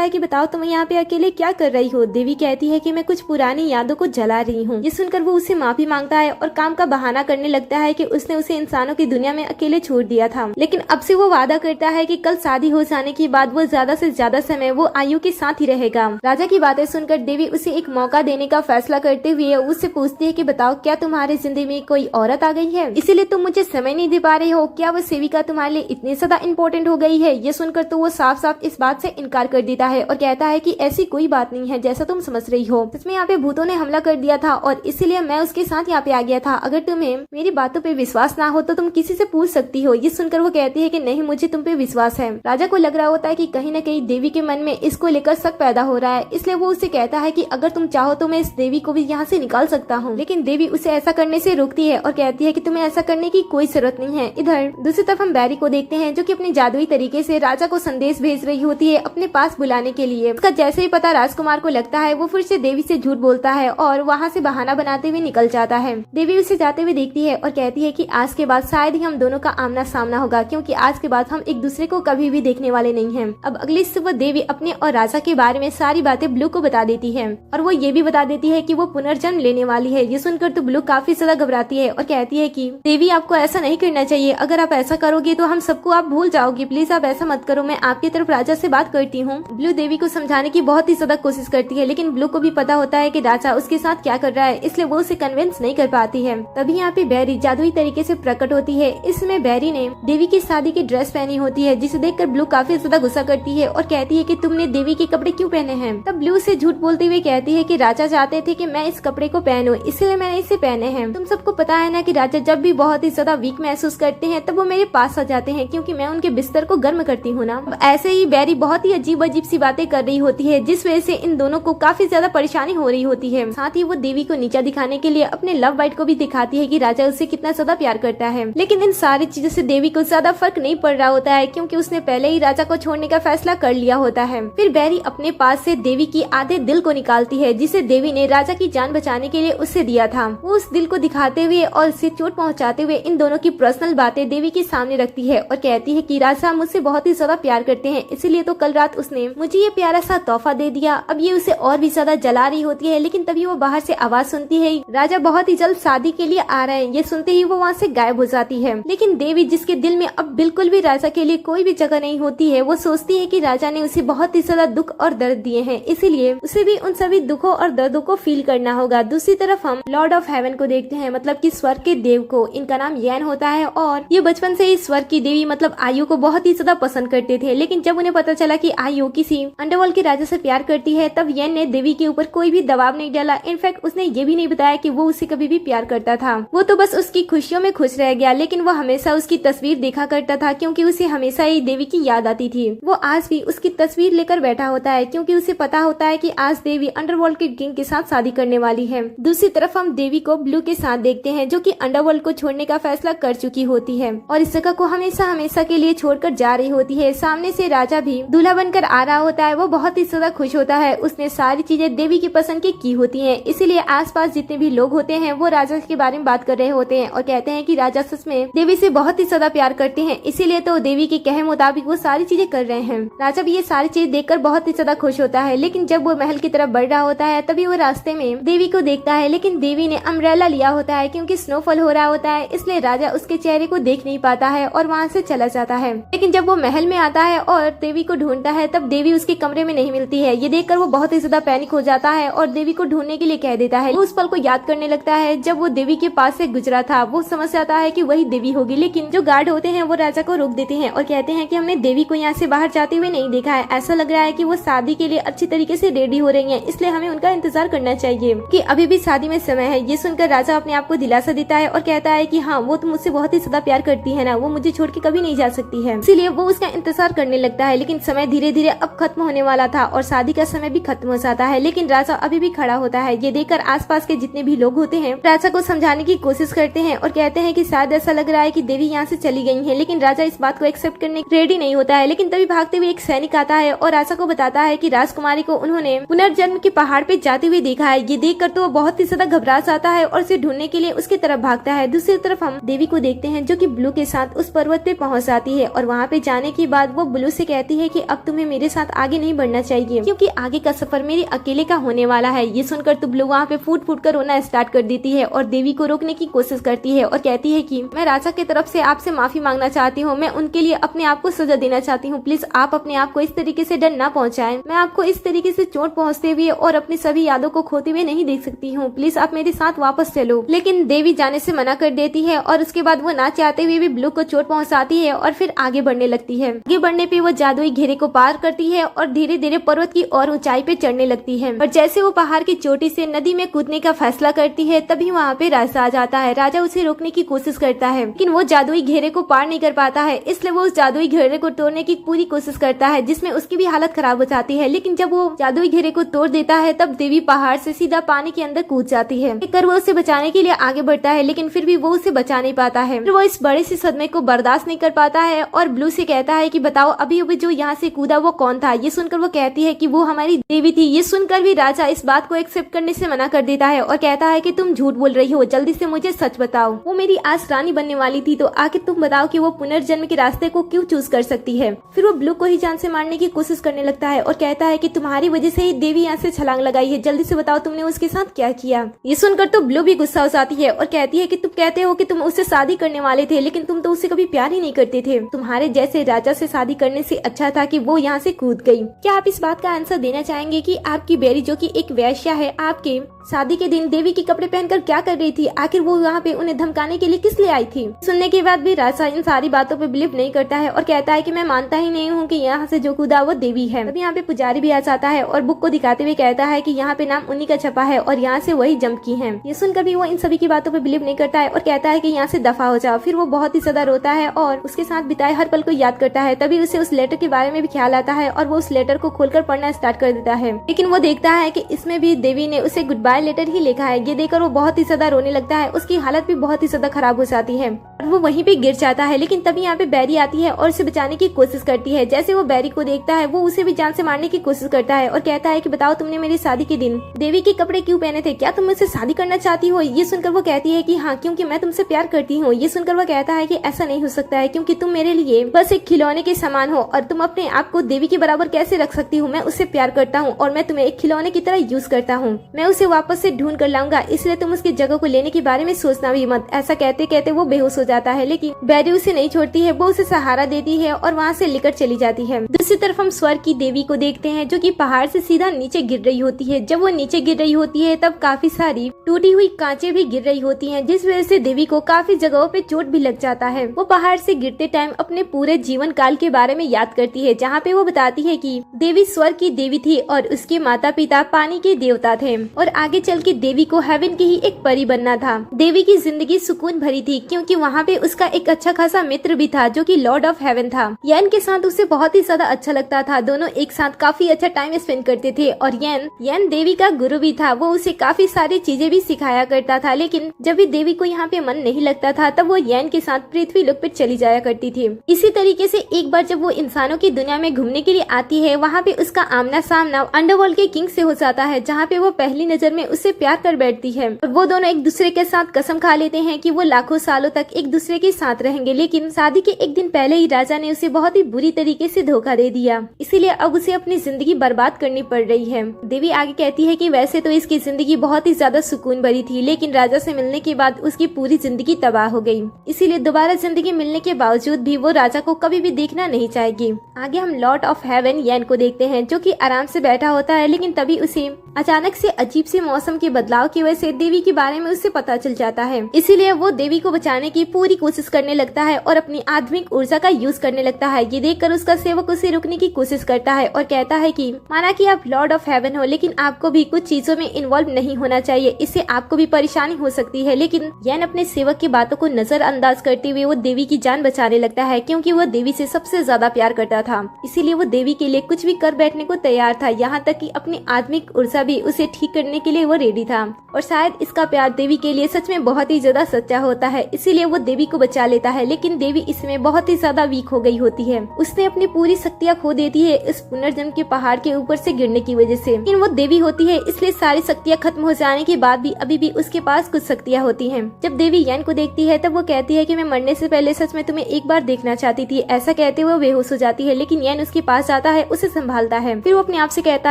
है कि बताओ तुम यहाँ पे अकेले क्या कर रही हो। देवी कहती है कि मैं कुछ पुरानी यादों को जला रही हूँ। ये सुनकर वो उससे माफी मांगता है और काम का बहाना करने लगता है कि उसने उसे इंसानों की दुनिया में अकेले छोड़ दिया था, लेकिन अब से वो वादा करता है कि कल शादी हो जाने के बाद वो ज्यादा से ज्यादा समय वो आयु के साथ ही रहेगा। राजा की बातें सुनकर देवी उसे एक मौका देने का फैसला करते हुए उससे पूछती है कि बताओ क्या तुम्हारी जिंदगी में कोई औरत आ गई है, इसीलिए तुम मुझे समय नहीं दे पा रहे हो? क्या वो सेविका तुम्हारे लिए इतनी ज्यादा इम्पोर्टेंट हो गई है? ये सुनकर तो वो साफ साफ इस बात से इनकार कर देता है और कहता है कि ऐसी कोई बात नहीं है जैसा तुम समझ रही हो। इसमें यहाँ पे भूतों ने हमला कर दिया था और इसीलिए मैं उसके साथ यहाँ पे आ गया था। अगर तुम्हें मेरी बातों पे विश्वास ना हो तो तुम किसी से पूछ सकती हो। ये सुनकर वो कहती है कि नहीं, मुझे तुम पे विश्वास है। राजा को लग रहा होता है कि कहीं न कहीं देवी के मन में इसको लेकर शक पैदा हो रहा है, इसलिए वो उसे कहता है कि अगर तुम चाहो तो मैं इस देवी को भी यहाँ से निकाल सकता हूँ। लेकिन देवी उसे ऐसा करने से रोकती है और कहती है कि तुम्हें ऐसा करने की कोई जरूरत नहीं है। इधर दूसरी तरफ हम बैरी को देखते हैं जो कि अपने जादुई तरीके से राजा को संदेश भेज रही होती है अपने पास बुलाने के लिए। उसका जैसे ही पता राजकुमार को लगता है वो फिर से देवी से झूठ बोलता है और वहाँ से बहाना बनाते हुए निकल जाता है। देवी उसे जाते हुए देखती है और कहती है कि आज के बाद शायद ही हम दोनों का आमना सामना होगा, क्योंकि आज के बाद हम एक दूसरे को कभी भी देखने वाले नहीं हैं। अब अगली सुबह देवी अपने और राजा के बारे में सारी बातें ब्लू को बता देती है और वो ये भी बता देती है कि वो पुनर्जन्म लेने वाली है। ये सुनकर तो ब्लू काफी ज्यादा घबराती है और कहती है कि देवी आपको ऐसा नहीं करना चाहिए, अगर आप ऐसा करोगे तो हम सबको आप भूल जाओगे, प्लीज आप ऐसा मत करो, मैं आपकी तरफ राजा से बात करती हूँ। ब्लू देवी को समझाने की बहुत ही ज्यादा कोशिश करती है, लेकिन ब्लू को भी पता होता है कि राजा उसके साथ क्या कर रहा है, इसलिए वो उसे कन्विंस नहीं कर पाती है। तभी यहाँ पे बैरी जादुई तरीके से प्रकट होती है। इसमें बैरी ने देवी की शादी की ड्रेस पहनी होती है, जिसे देखकर ब्लू काफी ज्यादा गुस्सा करती है और कहती है कि तुमने देवी के कपड़े क्यों पहने हैं। तब ब्लू से झूठ बोलते हुए कहती है कि राजा चाहते थे कि मैं इस कपड़े को पहनूं, इसलिए मैंने इसे पहने हैं। तुम सबको पता है ना कि राजा जब भी बहुत ही ज्यादा वीक महसूस करते हैं तब वो मेरे पास आ जाते हैं, क्योंकि मैं उनके बिस्तर को गर्म करती हूँ ना। ऐसे ही बैरी बहुत ही अजीब अजीब सी बातें कर रही होती है, जिस वजह से इन दोनों को काफी ज्यादा परेशानी हो रही होती है। साथ ही वो देवी को नीचा दिखाने के लिए अपने लव बाइट को भी दिखाती है कि राजा उससे कितना ज्यादा प्यार करता है। लेकिन इन सारी चीजों से देवी को ज्यादा फर्क नहीं पड़ रहा होता है, क्योंकि उसने पहले ही राजा को छोड़ने का फैसला कर लिया होता है। फिर बैरी अपने पास से देवी की आधे दिल को निकालती है, जिसे देवी ने राजा की जान बचाने के लिए उससे दिया था। वो उस दिल को दिखाते हुए और उसे चोट पहुंचाते हुए इन दोनों की पर्सनल बातें देवी के सामने रखती है और कहती है कि राजा मुझसे बहुत ही ज्यादा प्यार करते हैं, इसीलिए तो कल रात उसने मुझे ये प्यारा सा तोहफा दे दिया। अब ये उसे और भी ज्यादा जला रही होती है, लेकिन तभी वो बाहर से आवाज सुनती है राजा बहुत ही जल्द शादी के लिए आ रहे हैं। ये सुनते ही वो वहाँ से गायब हो जाती है। लेकिन देवी, जिसके दिल में अब बिल्कुल भी राजा के लिए कोई भी जगह नहीं होती है, वो सोचती है कि राजा ने उसे बहुत ही ज्यादा दुख और दर्द दिए हैं, इसीलिए उसे भी उन सभी दुखों और दर्दों को फील करना होगा। दूसरी तरफ हम लॉर्ड ऑफ हेवन को देखते हैं, मतलब कि स्वर्ग के देव को। इनका नाम यैन होता है और ये बचपन से ही स्वर्ग की देवी मतलब आयु को बहुत ही ज्यादा पसंद करते थे। लेकिन जब उन्हें पता चला कि आयु किसी अंडरवर्ल्ड के राजा से प्यार करती है, तब यैन ने देवी के ऊपर कोई भी दबाव नहीं डाला। इनफैक्ट उसने ये भी नहीं बताया कि वो उसे कभी भी प्यार करता था। वो तो बस उसकी खुशियों में खुश रह गया, लेकिन वो हमेशा उसकी तस्वीर देखा करता था, क्योंकि उसे हमेशा ही देवी की याद आती थी। वो आज भी उसकी तस्वीर लेकर बैठा होता है, क्योंकि उसे पता होता है कि आज देवी अंडरवर्ल्ड के किंग के साथ शादी करने वाली है। दूसरी तरफ हम देवी को ब्लू के साथ देखते हैं, जो कि अंडरवर्ल्ड को छोड़ने का फैसला कर चुकी होती है और इस जगह को हमेशा हमेशा के लिए छोड़कर जा रही होती है। सामने से राजा भी दूल्हा बनकर आ रहा होता है। वो बहुत ही ज्यादा खुश होता है, उसने सारी चीजें देवी की पसंद की होती है, इसीलिए आसपास जितने भी लोग होते हैं वो राजा के बारे में बात कर रहे होते हैं और कहते हैं कि राजा सच में देवी से बहुत ही ज्यादा प्यार करते हैं, इसीलिए तो देवी के कहे मुताबिक वो सारी चीजें कर रहे हैं। राजा भी ये सारी चीज देखकर बहुत ही ज्यादा खुश होता है। लेकिन जब वो महल की तरफ बढ़ रहा होता है, तभी वो रास्ते में देवी को देखता है, लेकिन देवी ने अम्ब्रेला लिया होता है, क्योंकि स्नोफॉल हो रहा होता है, इसलिए राजा उसके चेहरे को देख नहीं पाता है और वहाँ से चला जाता है। लेकिन जब वो महल में आता है और देवी को ढूंढता है, तब देवी उसके कमरे में नहीं मिलती है। ये देखकर वो बहुत ही ज्यादा पैनिक हो जाता है और देवी को ढूंढने के लिए कह देता है। वो उस पल को याद करने लगता है जब वो देवी के पास से गुजरा था। वो समझ जाता है कि वही देवी होगी, लेकिन जो गार्ड होते हैं वो राजा को रोक देते हैं और कहते हैं कि हमने देवी को यहाँ से बाहर जाते हुए नहीं देखा है, ऐसा लग रहा है कि वो शादी के लिए अच्छी तरीके से रेडी हो रही हैं, इसलिए हमें उनका इंतजार करना चाहिए कि अभी भी शादी में समय है। ये सुनकर राजा अपने आप को दिलासा देता है और कहता है कि हाँ, वो तो मुझसे बहुत ही ज्यादा प्यार करती है ना, वो मुझे छोड़ के कभी नहीं जा सकती है, इसीलिए वो उसका इंतजार करने लगता है। लेकिन समय धीरे धीरे अब खत्म होने वाला था और शादी का समय भी खत्म हो जाता है, लेकिन राजा अभी भी खड़ा होता है। ये देखकर आसपास के जितने भी लोग होते हैं राजा को समझाने की कोशिश करते हैं और कहते हैं कि शायद ऐसा लग रहा है कि देवी यहाँ से चली गई है, लेकिन राजा इस बात को एक्सेप्ट करने रेडी नहीं होता है। लेकिन तभी भागते हुए एक सैनिक आता है और राजा को बताता है कि राजकुमारी को उन्होंने पुनर्जन्म के पहाड़ पे जाते हुए देखा है। ये देखकर तो वो बहुत ही ज्यादा घबरा जाता है और उसे ढूंढने के लिए उसकी तरफ भागता है। दूसरी तरफ हम देवी को देखते हैं, जो कि ब्लू के साथ उस पर्वत पे पहुंच जाती है और वहाँ पे जाने के के बाद वो ब्लू से कहती है कि अब तुम्हें मेरे साथ आगे नहीं बढ़ना चाहिए क्योंकि आगे का सफर मेरे अकेले का होने वाला है। ये सुनकर तो ब्लू वहाँ पे फूट फूट कर रोना स्टार्ट कर देती है और देवी को रोकने की कोशिश करती है और कहती है कि मैं राजा की तरफ से आपसे माफी मांगना चाहती हूँ, मैं उनके लिए अपने आप को सजा देना चाहती हूँ। प्लीज आप अपने आप को इस तरीके से डर ना पहुँचाएं, मैं आपको इस तरीके से चोट पहुँचते हुए और अपनी सभी यादों को खोते हुए नहीं देख सकती हूँ, प्लीज आप मेरे साथ वापस चलो। लेकिन देवी जाने से मना कर देती है और उसके बाद वो ना चाहते हुए भी ब्लू को चोट पहुँचाती है और फिर आगे बढ़ने लगती है। आगे बढ़ने पे वो जादुई घेरे को पार करती है और धीरे धीरे पर्वत की और ऊंचाई पे चढ़ने लगती है। और जैसे वो पहाड़ की चोटी से नदी में कूदने का फैसला करती है तभी वहाँ पे राजा आ जाता है। राजा उसे रोकने की कोशिश करता है लेकिन वो जादुई घेरे को पार नहीं कर पाता है, इसलिए वो उस जादुई घेरे को तोड़ने की पूरी कोशिश करता है जिसमें उसकी भी हालत खराब हो जाती है। लेकिन जब वो जादुई घेरे को तोड़ देता है तब देवी पहाड़ से सीधा पानी के अंदर कूद जाती है। देखकर वो उसे बचाने के लिए आगे बढ़ता है लेकिन फिर भी वो उसे बचा नहीं पाता है। फिर वो इस बड़े से सदमे को बर्दाश्त नहीं कर पाता है और ब्लू से कहता है कि बताओ अभी अभी जो यहाँ से कूदा वो कौन था। ये सुनकर वो कहती है कि वो हमारी देवी थी। ये सुनकर भी राजा इस बात को एक्सेप्ट करने से मना कर देता है और कहता है कि तुम झूठ बोल रही हो, जल्दी से मुझे सच बताओ। वो मेरी आज रानी बनने वाली थी तो आखिर तुम बताओ कि वो पुनर्जन्म के रास्ते को क्यों चूज कर सकती है। फिर वो ब्लू को ही जान से मारने की कोशिश करने लगता है और कहता है कि तुम्हारी वजह से ही देवी यहाँ से छलांग लगाई है, जल्दी से बताओ तुमने उसके साथ क्या किया। ये सुनकर तो ब्लू भी गुस्सा हो जाती है और कहती है कि तुम कहते हो कि तुम उससे शादी करने वाले थे लेकिन तुम तो उससे कभी प्यार ही नहीं करते थे। तुम्हारे जैसे राजा से शादी करने से अच्छा था कि वो यहाँ से कूद गई। क्या आप इस बात का आंसर देना चाहेंगे कि आपकी बेरी जो कि एक वैश्या है आपके शादी के दिन देवी के कपड़े पहनकर क्या कर रही थी, आखिर वो यहाँ पे उन्हें धमकाने के लिए किस लिए आई थी। सुनने के बाद भी राजा इन सारी बातों पे बिलीव नहीं करता है और कहता है कि मैं मानता ही नहीं हूँ कि यहाँ से जो कूदा वो देवी है। तब यहाँ पे पुजारी भी आ जाता है और बुक को दिखाते हुए कहता है कि यहाँ पे नाम उन्हीं का छपा है और यहाँ से वही जंप की है। ये सुनकर भी वो इन सभी की बातों पे बिलीव नहीं करता है और कहता है कि यहाँ से दफा हो जाओ। फिर वो बहुत ही ज्यादा रोता है और उसके साथ बिताए हर पल को याद करता है। तभी उसे उस लेटर के बारे में भी ख्याल आता है और वो उस लेटर को खोलकर पढ़ना स्टार्ट कर देता है। लेकिन वो देखता है कि इसमें भी देवी ने उसे गुड बाय लेटर ही लिखा है। ये देखकर वो बहुत ही ज्यादा रोने लगता है, उसकी हालत भी बहुत ही ज्यादा खराब हो जाती है और वो वहीं पे गिर जाता है। लेकिन तभी यहाँ पे बैरी आती है और उसे बचाने की कोशिश करती है। जैसे वो बैरी को देखता है वो उसे भी जान से मारने की कोशिश करता है और कहता है कि बताओ तुमने मेरी शादी के दिन देवी के कपड़े क्यों पहने थे, क्या तुम मुझसे शादी करना चाहती हो। ये सुनकर वो कहती है कि हाँ, क्योंकि मैं तुमसे प्यार करती हूँ। ये सुनकर वो कहता है कि ऐसा नहीं हो सकता है क्योंकि तुम मेरे लिए बस एक खिलौने के समान हो और तुम अपने आप को देवी के बराबर कैसे रख सकती हो। मैं उससे प्यार करता हूँ और मैं तुम्हें एक खिलौने की तरह यूज करता हूँ। मैं उसे वापस से ढूंढ कर लाऊंगा, इसलिए तुम उसकी जगह को लेने के बारे में सोचना भी मत। ऐसा कहते कहते वो बेहोश हो जाता है लेकिन बैरी उसे नहीं छोड़ती है, वो उसे सहारा देती है और वहाँ से लेकर चली जाती है। दूसरी तरफ हम स्वर्ग की देवी को देखते हैं जो कि पहाड़ से सीधा नीचे गिर रही होती है। जब वो नीचे गिर रही होती है तब काफी सारी टूटी हुई कांचें भी गिर रही होती हैं, जिस वजह से देवी को काफी जगहों पे चोट भी लग जाता है। वो पहाड़ से गिरते टाइम अपने पूरे जीवन काल के बारे में याद करती है, जहाँ पे वो बताती है कि देवी स्वर्ग की देवी थी और उसके माता पिता पानी के देवता थे और आगे चल के देवी को हेवन की ही एक परी बनना था। देवी की जिंदगी सुकून भरी थी क्योंकि वहाँ पे उसका एक अच्छा खासा मित्र भी था जो कि लॉर्ड ऑफ हेवन था। यैन के साथ उसे बहुत ही ज्यादा अच्छा लगता था, दोनों एक साथ काफी अच्छा टाइम स्पेंड करते थे और यैन देवी का गुरु भी था। वो उसे काफी सारी चीजें भी सिखाया करता था, लेकिन जब भी देवी को यहाँ पे मन नहीं लगता था तब वो यैन के साथ पृथ्वी लोक पे चली जाया करती थी। इसी तरीके से एक बार जब वो इंसानों की दुनिया में घूमने के लिए आती है, वहाँ पे उसका आमना सामना अंडरवर्ल्ड के किंग से हो जाता है, जहाँ पे वो पहली नजर में उससे प्यार कर बैठती है। वो दोनों एक दूसरे के साथ कसम खा लेते हैं कि वो लाखों सालों तक एक दूसरे के साथ रहेंगे। लेकिन शादी के एक दिन पहले ही राजा ने उसे बहुत ही बुरी तरीके से धोखा दे दिया, इसीलिए अब उसे अपनी जिंदगी बर्बाद करनी पड़ रही है। देवी आगे कहती है कि वैसे तो इसकी जिंदगी बहुत ही ज्यादा सुकून भरी थी, लेकिन राजा से मिलने के बाद उसकी पूरी जिंदगी तबाह हो गई, इसीलिए दोबारा जिंदगी मिलने के बावजूद भी वो राजा को कभी भी देखना नहीं चाहेगी। आगे हम लॉर्ड ऑफ हेवन यैन को देखते हैं जो कि आराम से बैठा होता है, लेकिन तभी उसे अचानक से अजीब से मौसम के बदलाव की वजह से देवी के बारे में उससे पता चल जाता है। इसीलिए वो देवी को बचाने की पूरी कोशिश करने लगता है और अपनी आध्यात्मिक ऊर्जा का यूज करने लगता है। ये देखकर उसका सेवक उसे रोकने की कोशिश करता है और कहता है कि माना कि आप लॉर्ड ऑफ हेवन हो, लेकिन आपको भी कुछ चीजों में इन्वॉल्व नहीं होना चाहिए, इससे आपको भी परेशानी हो सकती है। लेकिन यैन अपने सेवक की बातों को नजरअंदाज करते हुए वो देवी की जान बचाने लगता है, क्योंकि वो देवी से सबसे ज्यादा प्यार करता था। इसीलिए वो देवी के लिए कुछ भी कर बैठने को तैयार था, यहाँ तक कि अपनी आत्मिक ऊर्जा हमेशा भी उसे ठीक करने के लिए वो रेडी था और शायद इसका प्यार देवी के लिए सच में बहुत ही ज्यादा सच्चा होता है, इसीलिए वो देवी को बचा लेता है। लेकिन देवी इसमें बहुत ही ज्यादा वीक हो गई होती है, उसने अपनी पूरी शक्तियाँ खो देती है इस पुनर्जन्म के पहाड़ के ऊपर से गिरने की वजह से। लेकिन वो देवी होती है, इसलिए सारी शक्तियाँ खत्म हो जाने के बाद भी अभी भी उसके पास कुछ शक्तियाँ होती है। जब देवी यान को देखती है तब वो कहती है कि मैं मरने से पहले सच में तुम्हें एक बार देखना चाहती थी। ऐसा कहते हुए बेहोश हो जाती है, लेकिन यान उसके पास आता है, उसे संभालता है। फिर वो अपने आप से कहता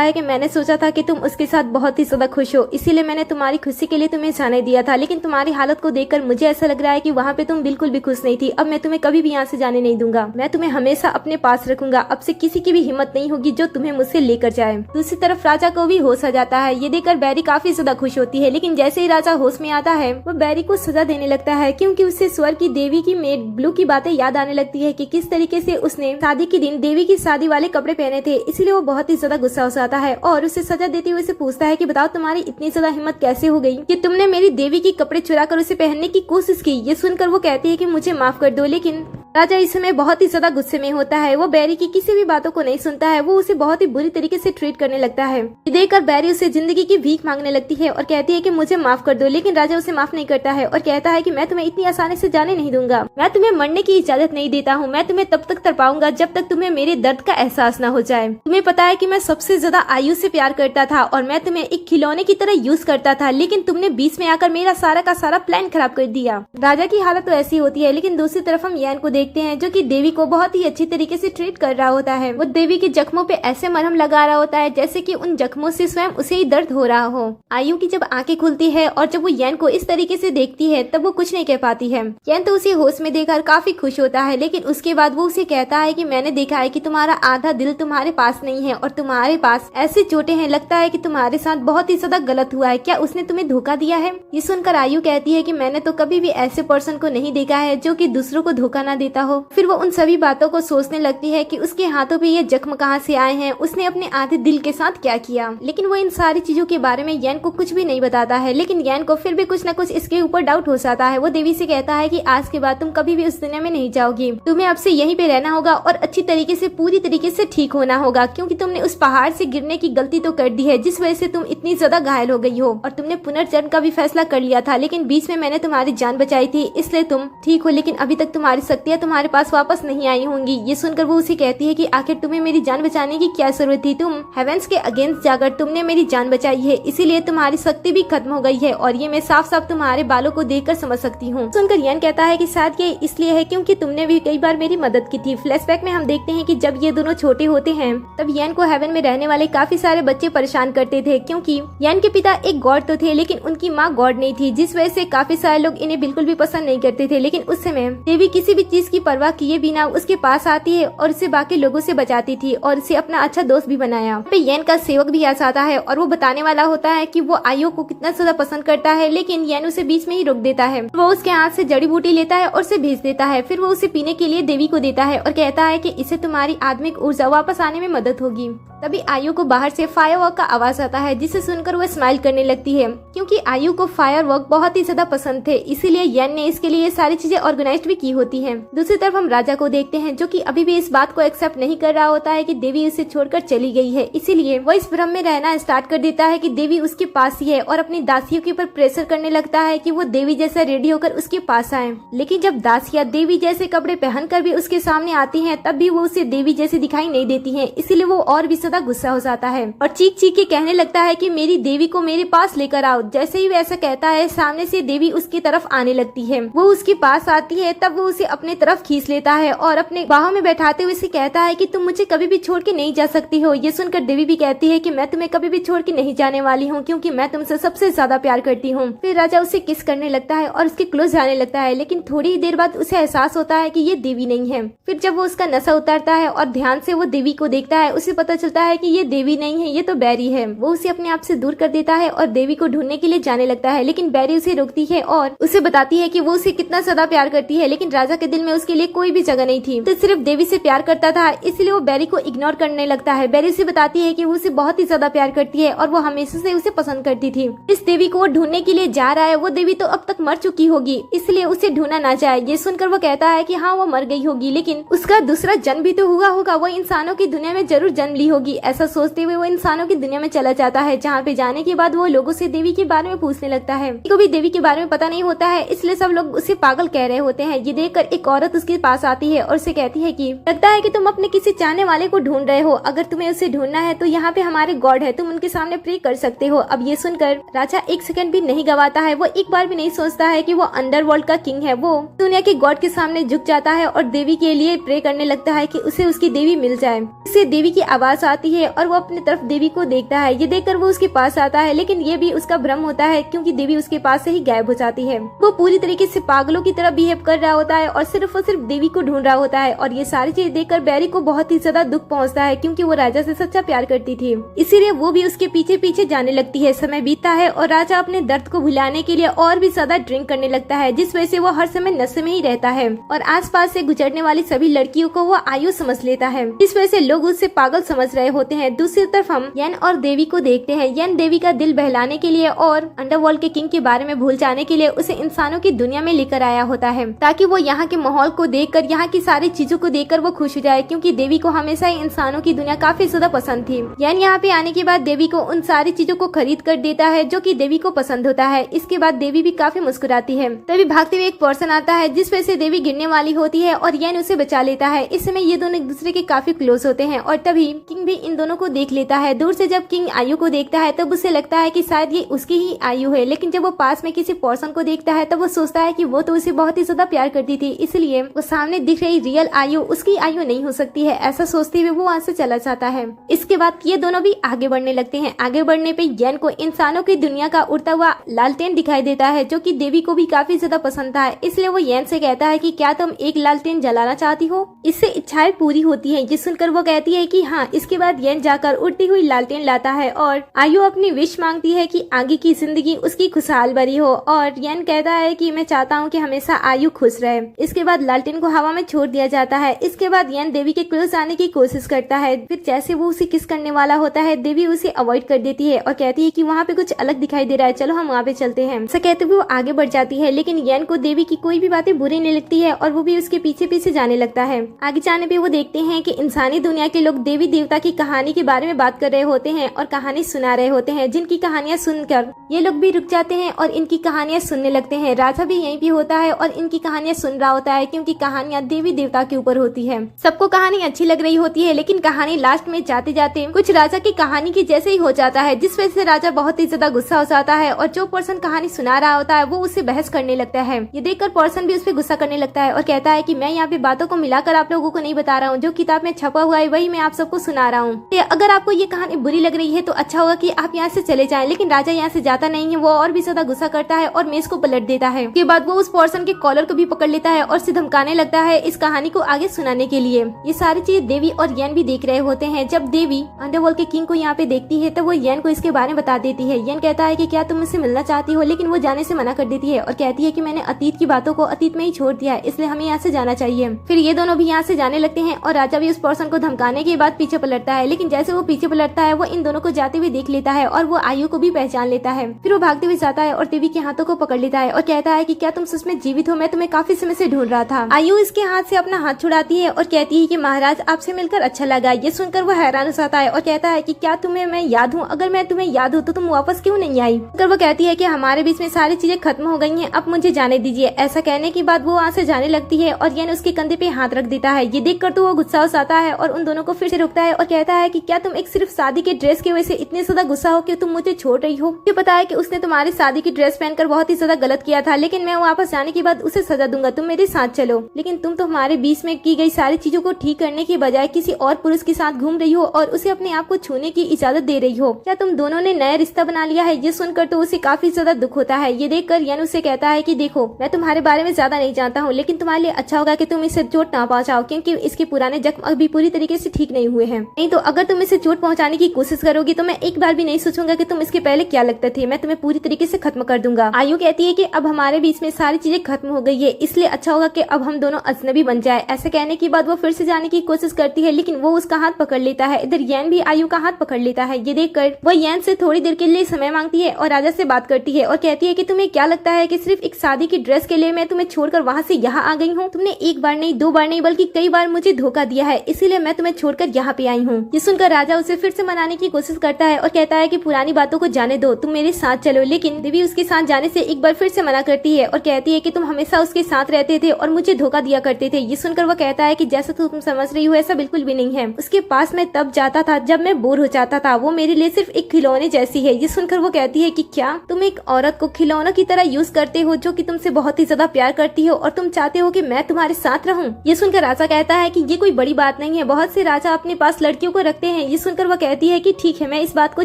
है कि मैंने सोचा था कि तुम उसके साथ बहुत ही ज्यादा खुश हो, इसीलिए मैंने तुम्हारी खुशी के लिए तुम्हें जाने दिया था, लेकिन तुम्हारी हालत को देखकर मुझे ऐसा लग रहा है कि वहाँ पे तुम बिल्कुल भी खुश नहीं थी। अब मैं तुम्हें कभी भी यहाँ से जाने नहीं दूंगा, मैं तुम्हें हमेशा अपने पास रखूंगा। अब से किसी की भी हिम्मत नहीं होगी जो तुम्हें मुझसे लेकर जाए। दूसरी तरफ राजा को भी होश आ जाता है। ये देखकर बैरी काफी ज्यादा खुश होती है, लेकिन जैसे ही राजा होश में आता है वो बैरी को सजा देने लगता है, क्योंकि उससे स्वर्ग की देवी की मेड ब्लू की बातें याद आने लगती है कि किस तरीके से उसने शादी के दिन देवी की शादी वाले कपड़े पहने थे। इसलिए वो बहुत ही ज्यादा गुस्सा हो जाता है और उसे सजा देते हुए उसे पूछता है कि बताओ तुम्हारी इतनी ज्यादा हिम्मत कैसे हो गई कि तुमने मेरी देवी के कपड़े चुरा कर उसे पहनने की कोशिश की। ये सुनकर वो कहती है कि मुझे माफ कर दो, लेकिन राजा इस समय बहुत ही ज्यादा गुस्से में होता है। वो बैरी की किसी भी बातों को नहीं सुनता है, वो उसे बहुत ही बुरी तरीके से ट्रीट करने लगता है। देखकर बैरी उसे जिंदगी की भीख मांगने लगती है और कहती है कि मुझे माफ कर दो, लेकिन राजा उसे माफ नहीं करता है और कहता है कि मैं तुम्हें इतनी आसानी से जाने नहीं दूंगा, मैं तुम्हें मरने की इजाजत नहीं देता हूँ, मैं तुम्हें तब तक तरपाऊंगा जब तक तुम्हें मेरे दर्द का एहसास न हो जाए। तुम्हें पता है कि मैं सबसे ज्यादा आयु से प्यार करता था और मैं तुम्हें एक खिलौने की तरह यूज करता था, लेकिन तुमने बीच में आकर मेरा सारा का सारा प्लान खराब कर दिया। राजा की हालत तो ऐसी होती है, लेकिन दूसरी तरफ हम यान को देखते हैं जो कि देवी को बहुत ही अच्छी तरीके से ट्रीट कर रहा होता है। वो देवी के जख्मों पे ऐसे मरहम लगा रहा होता है जैसे कि उन जख्मों से स्वयं उसे ही दर्द हो रहा हो। आयु की जब आंखें खुलती है और जब वो यान को इस तरीके से देखती है तब वो कुछ नहीं कह पाती है। यान तो उसे होश में देखकर काफी खुश होता है, लेकिन उसके बाद वो उसे कहता है कि मैंने देखा है कि तुम्हारा आधा दिल तुम्हारे पास नहीं है और तुम्हारे पास ऐसे चोटें हैं, लगता है कि तुम्हारे साथ बहुत ही ज्यादा गलत हुआ है। क्या उसने तुम्हें धोखा दिया है? ये सुनकर आयु कहती है कि मैंने तो कभी भी ऐसे पर्सन को नहीं देखा है जो कि दूसरों को धोखा ना देता हो। फिर वो उन सभी बातों को सोचने लगती है कि उसके हाथों पे ये जख्म कहाँ से आए हैं, उसने अपने आधे दिल के साथ क्या किया। लेकिन वो इन सारी चीजों के बारे में यान को कुछ भी नहीं बताता है, लेकिन यान को फिर भी कुछ न कुछ इसके ऊपर डाउट हो जाता है। वो देवी से कहता है कि आज के बाद तुम कभी भी उस दुनिया में नहीं जाओगी, तुम्हें अब से यहीं पे रहना होगा और अच्छी तरीके से पूरी तरीके से ठीक होना होगा, क्योंकि तुमने उस पहाड़ से गिरने की गलती तो कर दी है जिस वजह से तुम इतनी ज्यादा घायल हो गई हो, और तुमने पुनर्जन्म का भी फैसला कर लिया था, लेकिन बीच में मैंने तुम्हारी जान बचाई थी इसलिए तुम ठीक हो, लेकिन अभी तक तुम्हारी शक्तियाँ तुम्हारे पास वापस नहीं आई होंगी। ये सुनकर वो उसे कहती है कि आखिर तुम्हें मेरी जान बचाने की क्या जरूरत थी, तुम हेवेंस के अगेंस्ट जाकर तुमने मेरी जान बचाई है, इसीलिए तुम्हारी शक्ति भी खत्म हो गई है और ये मैं साफ साफ तुम्हारे बालों को देखकर समझ सकती हूँ। सुनकर यान कहता है कि शायद ये इसलिए है क्योंकि तुमने भी कई बार मेरी मदद की थी। फ्लैशबैक में हम देखते हैं कि जब ये दोनों छोटे होते हैं तब यान को हेवन में रहने वाले काफी सारे बच्चे परेशान करते थे, क्योंकि यान के पिता एक गॉड तो थे लेकिन उनकी माँ गॉड नहीं थी, जिस वजह से काफी सारे लोग इन्हें बिल्कुल भी पसंद नहीं करते थे। लेकिन उस समय देवी किसी भी चीज की परवाह किए बिना उसके पास आती है और उसे बाकी लोगों से बचाती थी और उसे अपना अच्छा दोस्त भी बनाया। पे यान का सेवक भी आ जाता है और वो बताने वाला होता है कि वो आयु को कितना ज्यादा पसंद करता है, लेकिन यान उसे बीच में ही रोक देता है। वो उसके हाथ से जड़ी बूटी लेता है और उसे भेज देता है। फिर वो उसे पीने के लिए देवी को देता है और कहता है कि इससे तुम्हारी आत्मिक ऊर्जा वापस आने में मदद होगी। तभी आयु को बाहर से फायरवर्क का आवाज आता है, जिसे सुनकर वो स्माइल करने लगती है, क्योंकि आयु को फायरवर्क बहुत ही ज्यादा पसंद थे, इसीलिए यान ने इसके लिए सारी चीजें ऑर्गेनाइज भी की होती हैं। दूसरी तरफ हम राजा को देखते हैं जो कि अभी भी इस बात को एक्सेप्ट नहीं कर रहा होता है कि देवी उसे छोड़कर चली गई है, इसीलिए वो इस भ्रम में रहना स्टार्ट कर देता है कि देवी उसके पास ही है और अपनी दासियों के ऊपर प्रेशर करने लगता है कि वो देवी जैसा रेडी होकर उसके पास आए। लेकिन जब दासियां देवी जैसे कपड़े पहनकर भी उसके सामने आती हैं तब भी वो उसे देवी जैसी दिखाई नहीं देती हैं, इसीलिए वो और भी ज्यादा गुस्सा हो जाता है और चीख चीख के कहने लगता है कि मेरी देवी को मेरे पास लेकर आओ। जैसे ही वैसा कहता है सामने से देवी उसकी तरफ आने लगती है। वो उसके पास आती है तब वो उसे अपने तरफ खींच लेता है और अपने बाहों में बैठाते हुए उसे कहता है कि तुम मुझे कभी भी छोड़ के नहीं जा सकती हो। ये सुनकर देवी भी कहती है कि मैं तुम्हें कभी भी छोड़ के नहीं जाने वाली हूँ, क्योंकि मैं तुमसे सबसे ज्यादा प्यार करती हूँ। फिर राजा उसे किस करने लगता है और उसके क्लोज जाने लगता है, लेकिन थोड़ी ही देर बाद उसे एहसास होता है कि ये देवी नहीं है। फिर जब वो उसका नशा उतारता है और ध्यान से वो देवी को देखता है, उसे पता चलता है कि ये देवी नहीं है, ये तो बैरी है। वो उसे अपने आप से दूर कर देता है और देवी को ढूंढने के लिए जाने लगता है, लेकिन बैरी उसे रोकती है और उसे बताती है कि वो उसे कितना ज्यादा प्यार करती है, लेकिन राजा के दिल में उसके लिए कोई भी जगह नहीं थी, तो सिर्फ देवी से प्यार करता था, इसलिए वो बैरी को इग्नोर करने लगता है। बैरी उसे बताती है कि वो उसे बहुत ही ज्यादा प्यार करती है और वो हमेशा से उसे पसंद करती थी। इस देवी को वो ढूंढने के लिए जा रहा है, वो देवी तो अब तक मर चुकी होगी, इसलिए उसे ढूंढा ना जाए। ये सुनकर वो कहता है कि हाँ वो मर गई होगी, लेकिन उसका दूसरा जन्म भी तो हुआ होगा, वो इंसानों की दुनिया में जरूर जन्म ली होगी। होगी। ऐसा सोचते हुए वो इंसानों की दुनिया में चला जाता है, जहाँ पे जाने के बाद वो लोगों से देवी के बारे में पूछने लगता है। को भी देवी के बारे में पता नहीं होता है, इसलिए सब लोग उसे पागल कह रहे होते हैं। ये देखकर एक औरत उसके पास आती है और उसे कहती है कि लगता है कि तुम अपने किसी चाहने वाले को ढूंढ रहे हो। अगर तुम्हें उसे ढूंढना है तो यहाँ पे हमारे गॉड है, तुम उनके सामने प्रे कर सकते हो। अब ये सुनकर राजा एक सेकंड भी नहीं गवाता है। वो एक बार भी नहीं सोचता है कि वो अंडरवर्ल्ड का किंग है। वो दुनिया के गॉड के सामने झुक जाता है और देवी के लिए प्रे करने लगता है कि उसे उसकी देवी मिल जाए। इससे देवी की आवाज आती है और वो अपनी तरफ देवी को देखता है। ये देखकर वो उसके पास आता है, लेकिन ये भी उसका भ्रम होता है क्योंकि देवी उसके पास से ही गायब हो जाती है। वो पूरी तरीके से पागलों की तरह बिहेव कर रहा होता है और सिर्फ देवी को ढूंढ रहा होता है। और ये सारी चीज देखकर बैरी को बहुत ही ज्यादा दुख पहुंचता है क्योंकि वो राजा से सच्चा प्यार करती थी, इसीलिए वो भी उसके पीछे पीछे जाने लगती है। समय बीतता है और राजा अपने दर्द को भुलाने के लिए और भी ज्यादा ड्रिंक करने लगता है, जिस वजह से वो हर समय नशे में ही रहता है और आसपास से गुजरने वाली सभी लड़कियों को वो आयु समझ लेता है। इस वजह से लोग उससे पागल समझ रहे होते हैं। दूसरी तरफ हम येन और देवी को देखते हैं। येन देवी का दिल बहलाने के लिए और अंडरवर्ल्ड के किंग के बारे में भूल जाने के लिए उसे इंसानों की दुनिया में लेकर आया होता है, ताकि वो यहाँ के माहौल को देखकर, यहाँ की सारी चीजों को देखकर वो खुश हो जाए, क्योंकि देवी को हमेशा ही इंसानों की दुनिया काफी ज्यादा पसंद थी। येन यहाँ पे आने के बाद देवी को उन सारी चीजों को खरीद कर देता है जो कि देवी को पसंद होता है। इसके बाद देवी भी काफी मुस्कुराती है। तभी भागते हुए एक पर्सन आता है, जिस वजह से देवी गिरने वाली होती है और येन उसे बचा लेता है। इस समय ये दोनों एक दूसरे के काफी क्लोज होते हैं और तभी किंग भी इन दोनों को देख लेता है। दूर से जब किंग आयु को देखता है तब उसे लगता है कि शायद ये उसकी ही आयु है, लेकिन जब वो पास में किसी पर्सन को देखता है तब वो सोचता है कि वो तो उसे बहुत ही ज्यादा प्यार करती थी, इसलिए वो सामने दिख रही रियल आयु उसकी आयु नहीं हो सकती है। ऐसा सोचते हुए वो वहाँ से चला जाता है। इसके बाद ये दोनों भी आगे बढ़ने लगते हैं। आगे बढ़ने पे येन को इंसानों की दुनिया का उड़ता हुआ लालटेन दिखाई देता है, जो कि देवी को भी काफी ज्यादा पसंद था। इसलिए वो येन से कहता है कि क्या तुम एक लालटेन जलाना चाहती हो? इससे इच्छाएं पूरी होती है। ये सुनकर वो कहती है कि हाँ। इसके बाद येन जाकर उड़ती हुई लालटेन लाता है और आयु अपनी विश मांगती है कि आगे की जिंदगी उसकी खुशहाल भरी हो, और येन कहता है कि मैं चाहता हूँ कि हमेशा आयु खुश रहे। इसके बाद लालटेन को हवा में छोड़ दिया जाता है। इसके बाद येन देवी के क्लोज आने की कोशिश करता है। फिर जैसे वो उसे किस करने वाला होता है, देवी उसे अवॉइड कर देती है और कहती है कि वहाँ पे कुछ अलग दिखाई दे रहा है, चलो हम वहाँ पे चलते हैं। ऐसा कहते हुए वो आगे बढ़ जाती है, लेकिन येन को देवी की कोई भी बातें बुरी नहीं लगती है और वो भी उसके पीछे पीछे जाने लगता है। आगे जाने पे वो देखते हैं कि इंसानी दुनिया के लोग देवी देवता की कहानी के बारे में बात कर रहे होते हैं और कहानी सुना रहे होते हैं, जिनकी कहानियां सुनकर ये लोग भी रुक जाते हैं और इनकी कहानियां सुनने लगते हैं। राजा भी यहीं पे होता है और इनकी कहानियां सुन रहा होता है, क्योंकि कहानियां देवी देवता के ऊपर होती है। सबको कहानी अच्छी लग रही होती है, लेकिन कहानी लास्ट में जाते जाते कुछ राजा की कहानी की जैसे ही हो जाता है, जिस वजह से राजा बहुत ही ज्यादा गुस्सा हो जाता है और जो पर्सन कहानी सुना रहा होता है वो उससे बहस करने लगता है। ये देखकर पर्सन भी उस पर गुस्सा करने लगता है और कहता है कि मैं यहाँ पे बातों को मिलाकर आप लोगों को नहीं बता रहा हूँ, जो किताब में छपा हुआ है वही मैं आप सबको सुना रहा हूँ। अगर आपको ये कहानी बुरी लग रही है तो अच्छा होगा कि आप यहाँ से चले जाएं। लेकिन राजा यहाँ से जाता नहीं है, वो और भी ज्यादा गुस्सा करता है और मेज को पलट देता है। उसके बाद वो उस पर्सन के कॉलर को भी पकड़ लेता है और उसे धमकाने लगता है इस कहानी को आगे सुनाने के लिए। ये सारी चीज देवी और येन भी देख रहे होते हैं। जब देवी अंडरवर्ल्ड के किंग को यहाँ पे देखती है तो वो येन को इसके बारे में बता देती है। येन कहता है कि क्या तुम मुझसे मिलना चाहती हो, लेकिन वो जाने से मना कर देती है और कहती है कि मैंने अतीत की बातों को अतीत में ही छोड़ दिया है, इसलिए हमें यहाँ से जाना चाहिए। फिर ये दोनों भी यहाँ से जाने लगते हैं और राजा भी उस पर्सन को धमकाने के बाद पीछे पलटता है, लेकिन जैसे वो पीछे पलटता है वो इन दोनों को जाते हुए देख लेता है और वो आयु को भी पहचान लेता है। फिर वो भागते हुए जाता है और देवी के हाथों को पकड़ लेता है और कहता है कि क्या तुम सच में जीवित हो? मैं तुम्हें काफी समय से ढूंढ रहा था। आयु इसके हाथ से अपना हाथ छुड़ाती है और कहती है कि महाराज आपसे मिलकर अच्छा लगा। ये सुनकर वो हैरान हो जाता है और कहता है कि क्या तुम्हें मैं याद हूँ? अगर मैं तुम्हें याद हूँ तो तुम वापस क्यों नहीं आई? अगर वो कहती है कि हमारे बीच में सारी चीजें खत्म हो गई हैं, अब मुझे जाने दीजिए। ऐसा कहने के बाद वो वहाँ से जाने लगती है और येन उसके कंधे पे हाथ रख देता है। ये देखकर तो वो गुस्सा हो जाता है और उन दोनों को फिर से रोकता है और कहता है कि क्या तुम एक सिर्फ शादी के ड्रेस की वजह से इतने ज्यादा गुस्सा हो कि तुम मुझे छोड़ रही हो? मुझे पता है कि उसने तुम्हारी शादी की ड्रेस पहनकर बहुत ही ज्यादा गलत किया था, लेकिन मैं वापस जाने के बाद उसे सजा दूंगा, तुम मेरे साथ चलो। लेकिन तुम तो हमारे बीच में की गई सारी चीजों को ठीक करने की बजाय किसी और पुरुष के साथ घूम रही हो और उसे अपने आप को छूने की इजाजत दे रही हो। क्या तुम दोनों ने नया रिश्ता बना लिया है? ये सुनकर तो उसे काफी ज्यादा दुख होता है। ये देखकर येन उसे कहता है कि देखो मैं तुम्हारे बारे में ज्यादा नहीं जानता हूँ, लेकिन तुम्हारे लिए अच्छा होगा कि तुम इसे चोट ना पहुंचाओ, क्योंकि इसके पुराने जख्म अभी पूरी तरीके से ठीक नहीं हुए हैं। नहीं तो अगर तुम इसे चोट पहुंचाने की कोशिश करोगी तो मैं एक बार भी नहीं सोचूंगा कि तुम इसके पहले क्या लगते थे। मैं तुम्हें पूरी तरीके से खत्म कर दूंगा। आयु कहती है कि अब हमारे बीच में सारी चीजें खत्म हो गई है, इसलिए अच्छा होगा कि अब हम दोनों अजनबी बन जाए। ऐसा कहने के बाद वो फिर से जाने की कोशिश करती है, लेकिन वो उसका हाथ पकड़ लेता है। इधर येन भी आयु का हाथ पकड़ लेता है। ये देखकर वो येन से थोड़ी देर के लिए समय मांगती है और राजा से बात करती है और कहती है कि तुम्हें क्या लगता है कि सिर्फ एक शादी की ड्रेस के लिए मैं तुम्हें छोड़कर वहाँ से यहाँ आ गई हूँ? तुमने एक बार नहीं, दो बार नहीं, बल्कि कई बार मुझे धोखा दिया है, इसीलिए मैं तुम्हें छोड़कर यहाँ पे आई हूँ। हूँ। ये सुनकर राजा उसे फिर से मनाने की कोशिश करता है और कहता है कि पुरानी बातों को जाने दो, तुम मेरे साथ चलो। लेकिन देवी उसके साथ जाने से एक बार फिर से मना करती है और कहती है कि तुम हमेशा उसके साथ रहते थे और मुझे धोखा दिया करते थे। ये सुनकर वो कहता है कि जैसा तुम समझ रही हो ऐसा बिल्कुल भी नहीं है। उसके पास मैं तब जाता था जब मैं बोर हो जाता था, वो मेरे लिए सिर्फ एक खिलौने जैसी है। ये सुनकर वो कहती है कि क्या तुम एक औरत को खिलौनों की तरह यूज करते हो जो कि तुमसे बहुत ही ज्यादा प्यार करती हो और तुम चाहते हो कि मैं तुम्हारे साथ रहूं। ये सुनकर राजा कहता है कि ये कोई बड़ी बात नहीं है, बहुत से राजा अपने पास लड़कियों को रखते हैं। ये सुनकर वो कहती है कि ठीक है, मैं इस बात को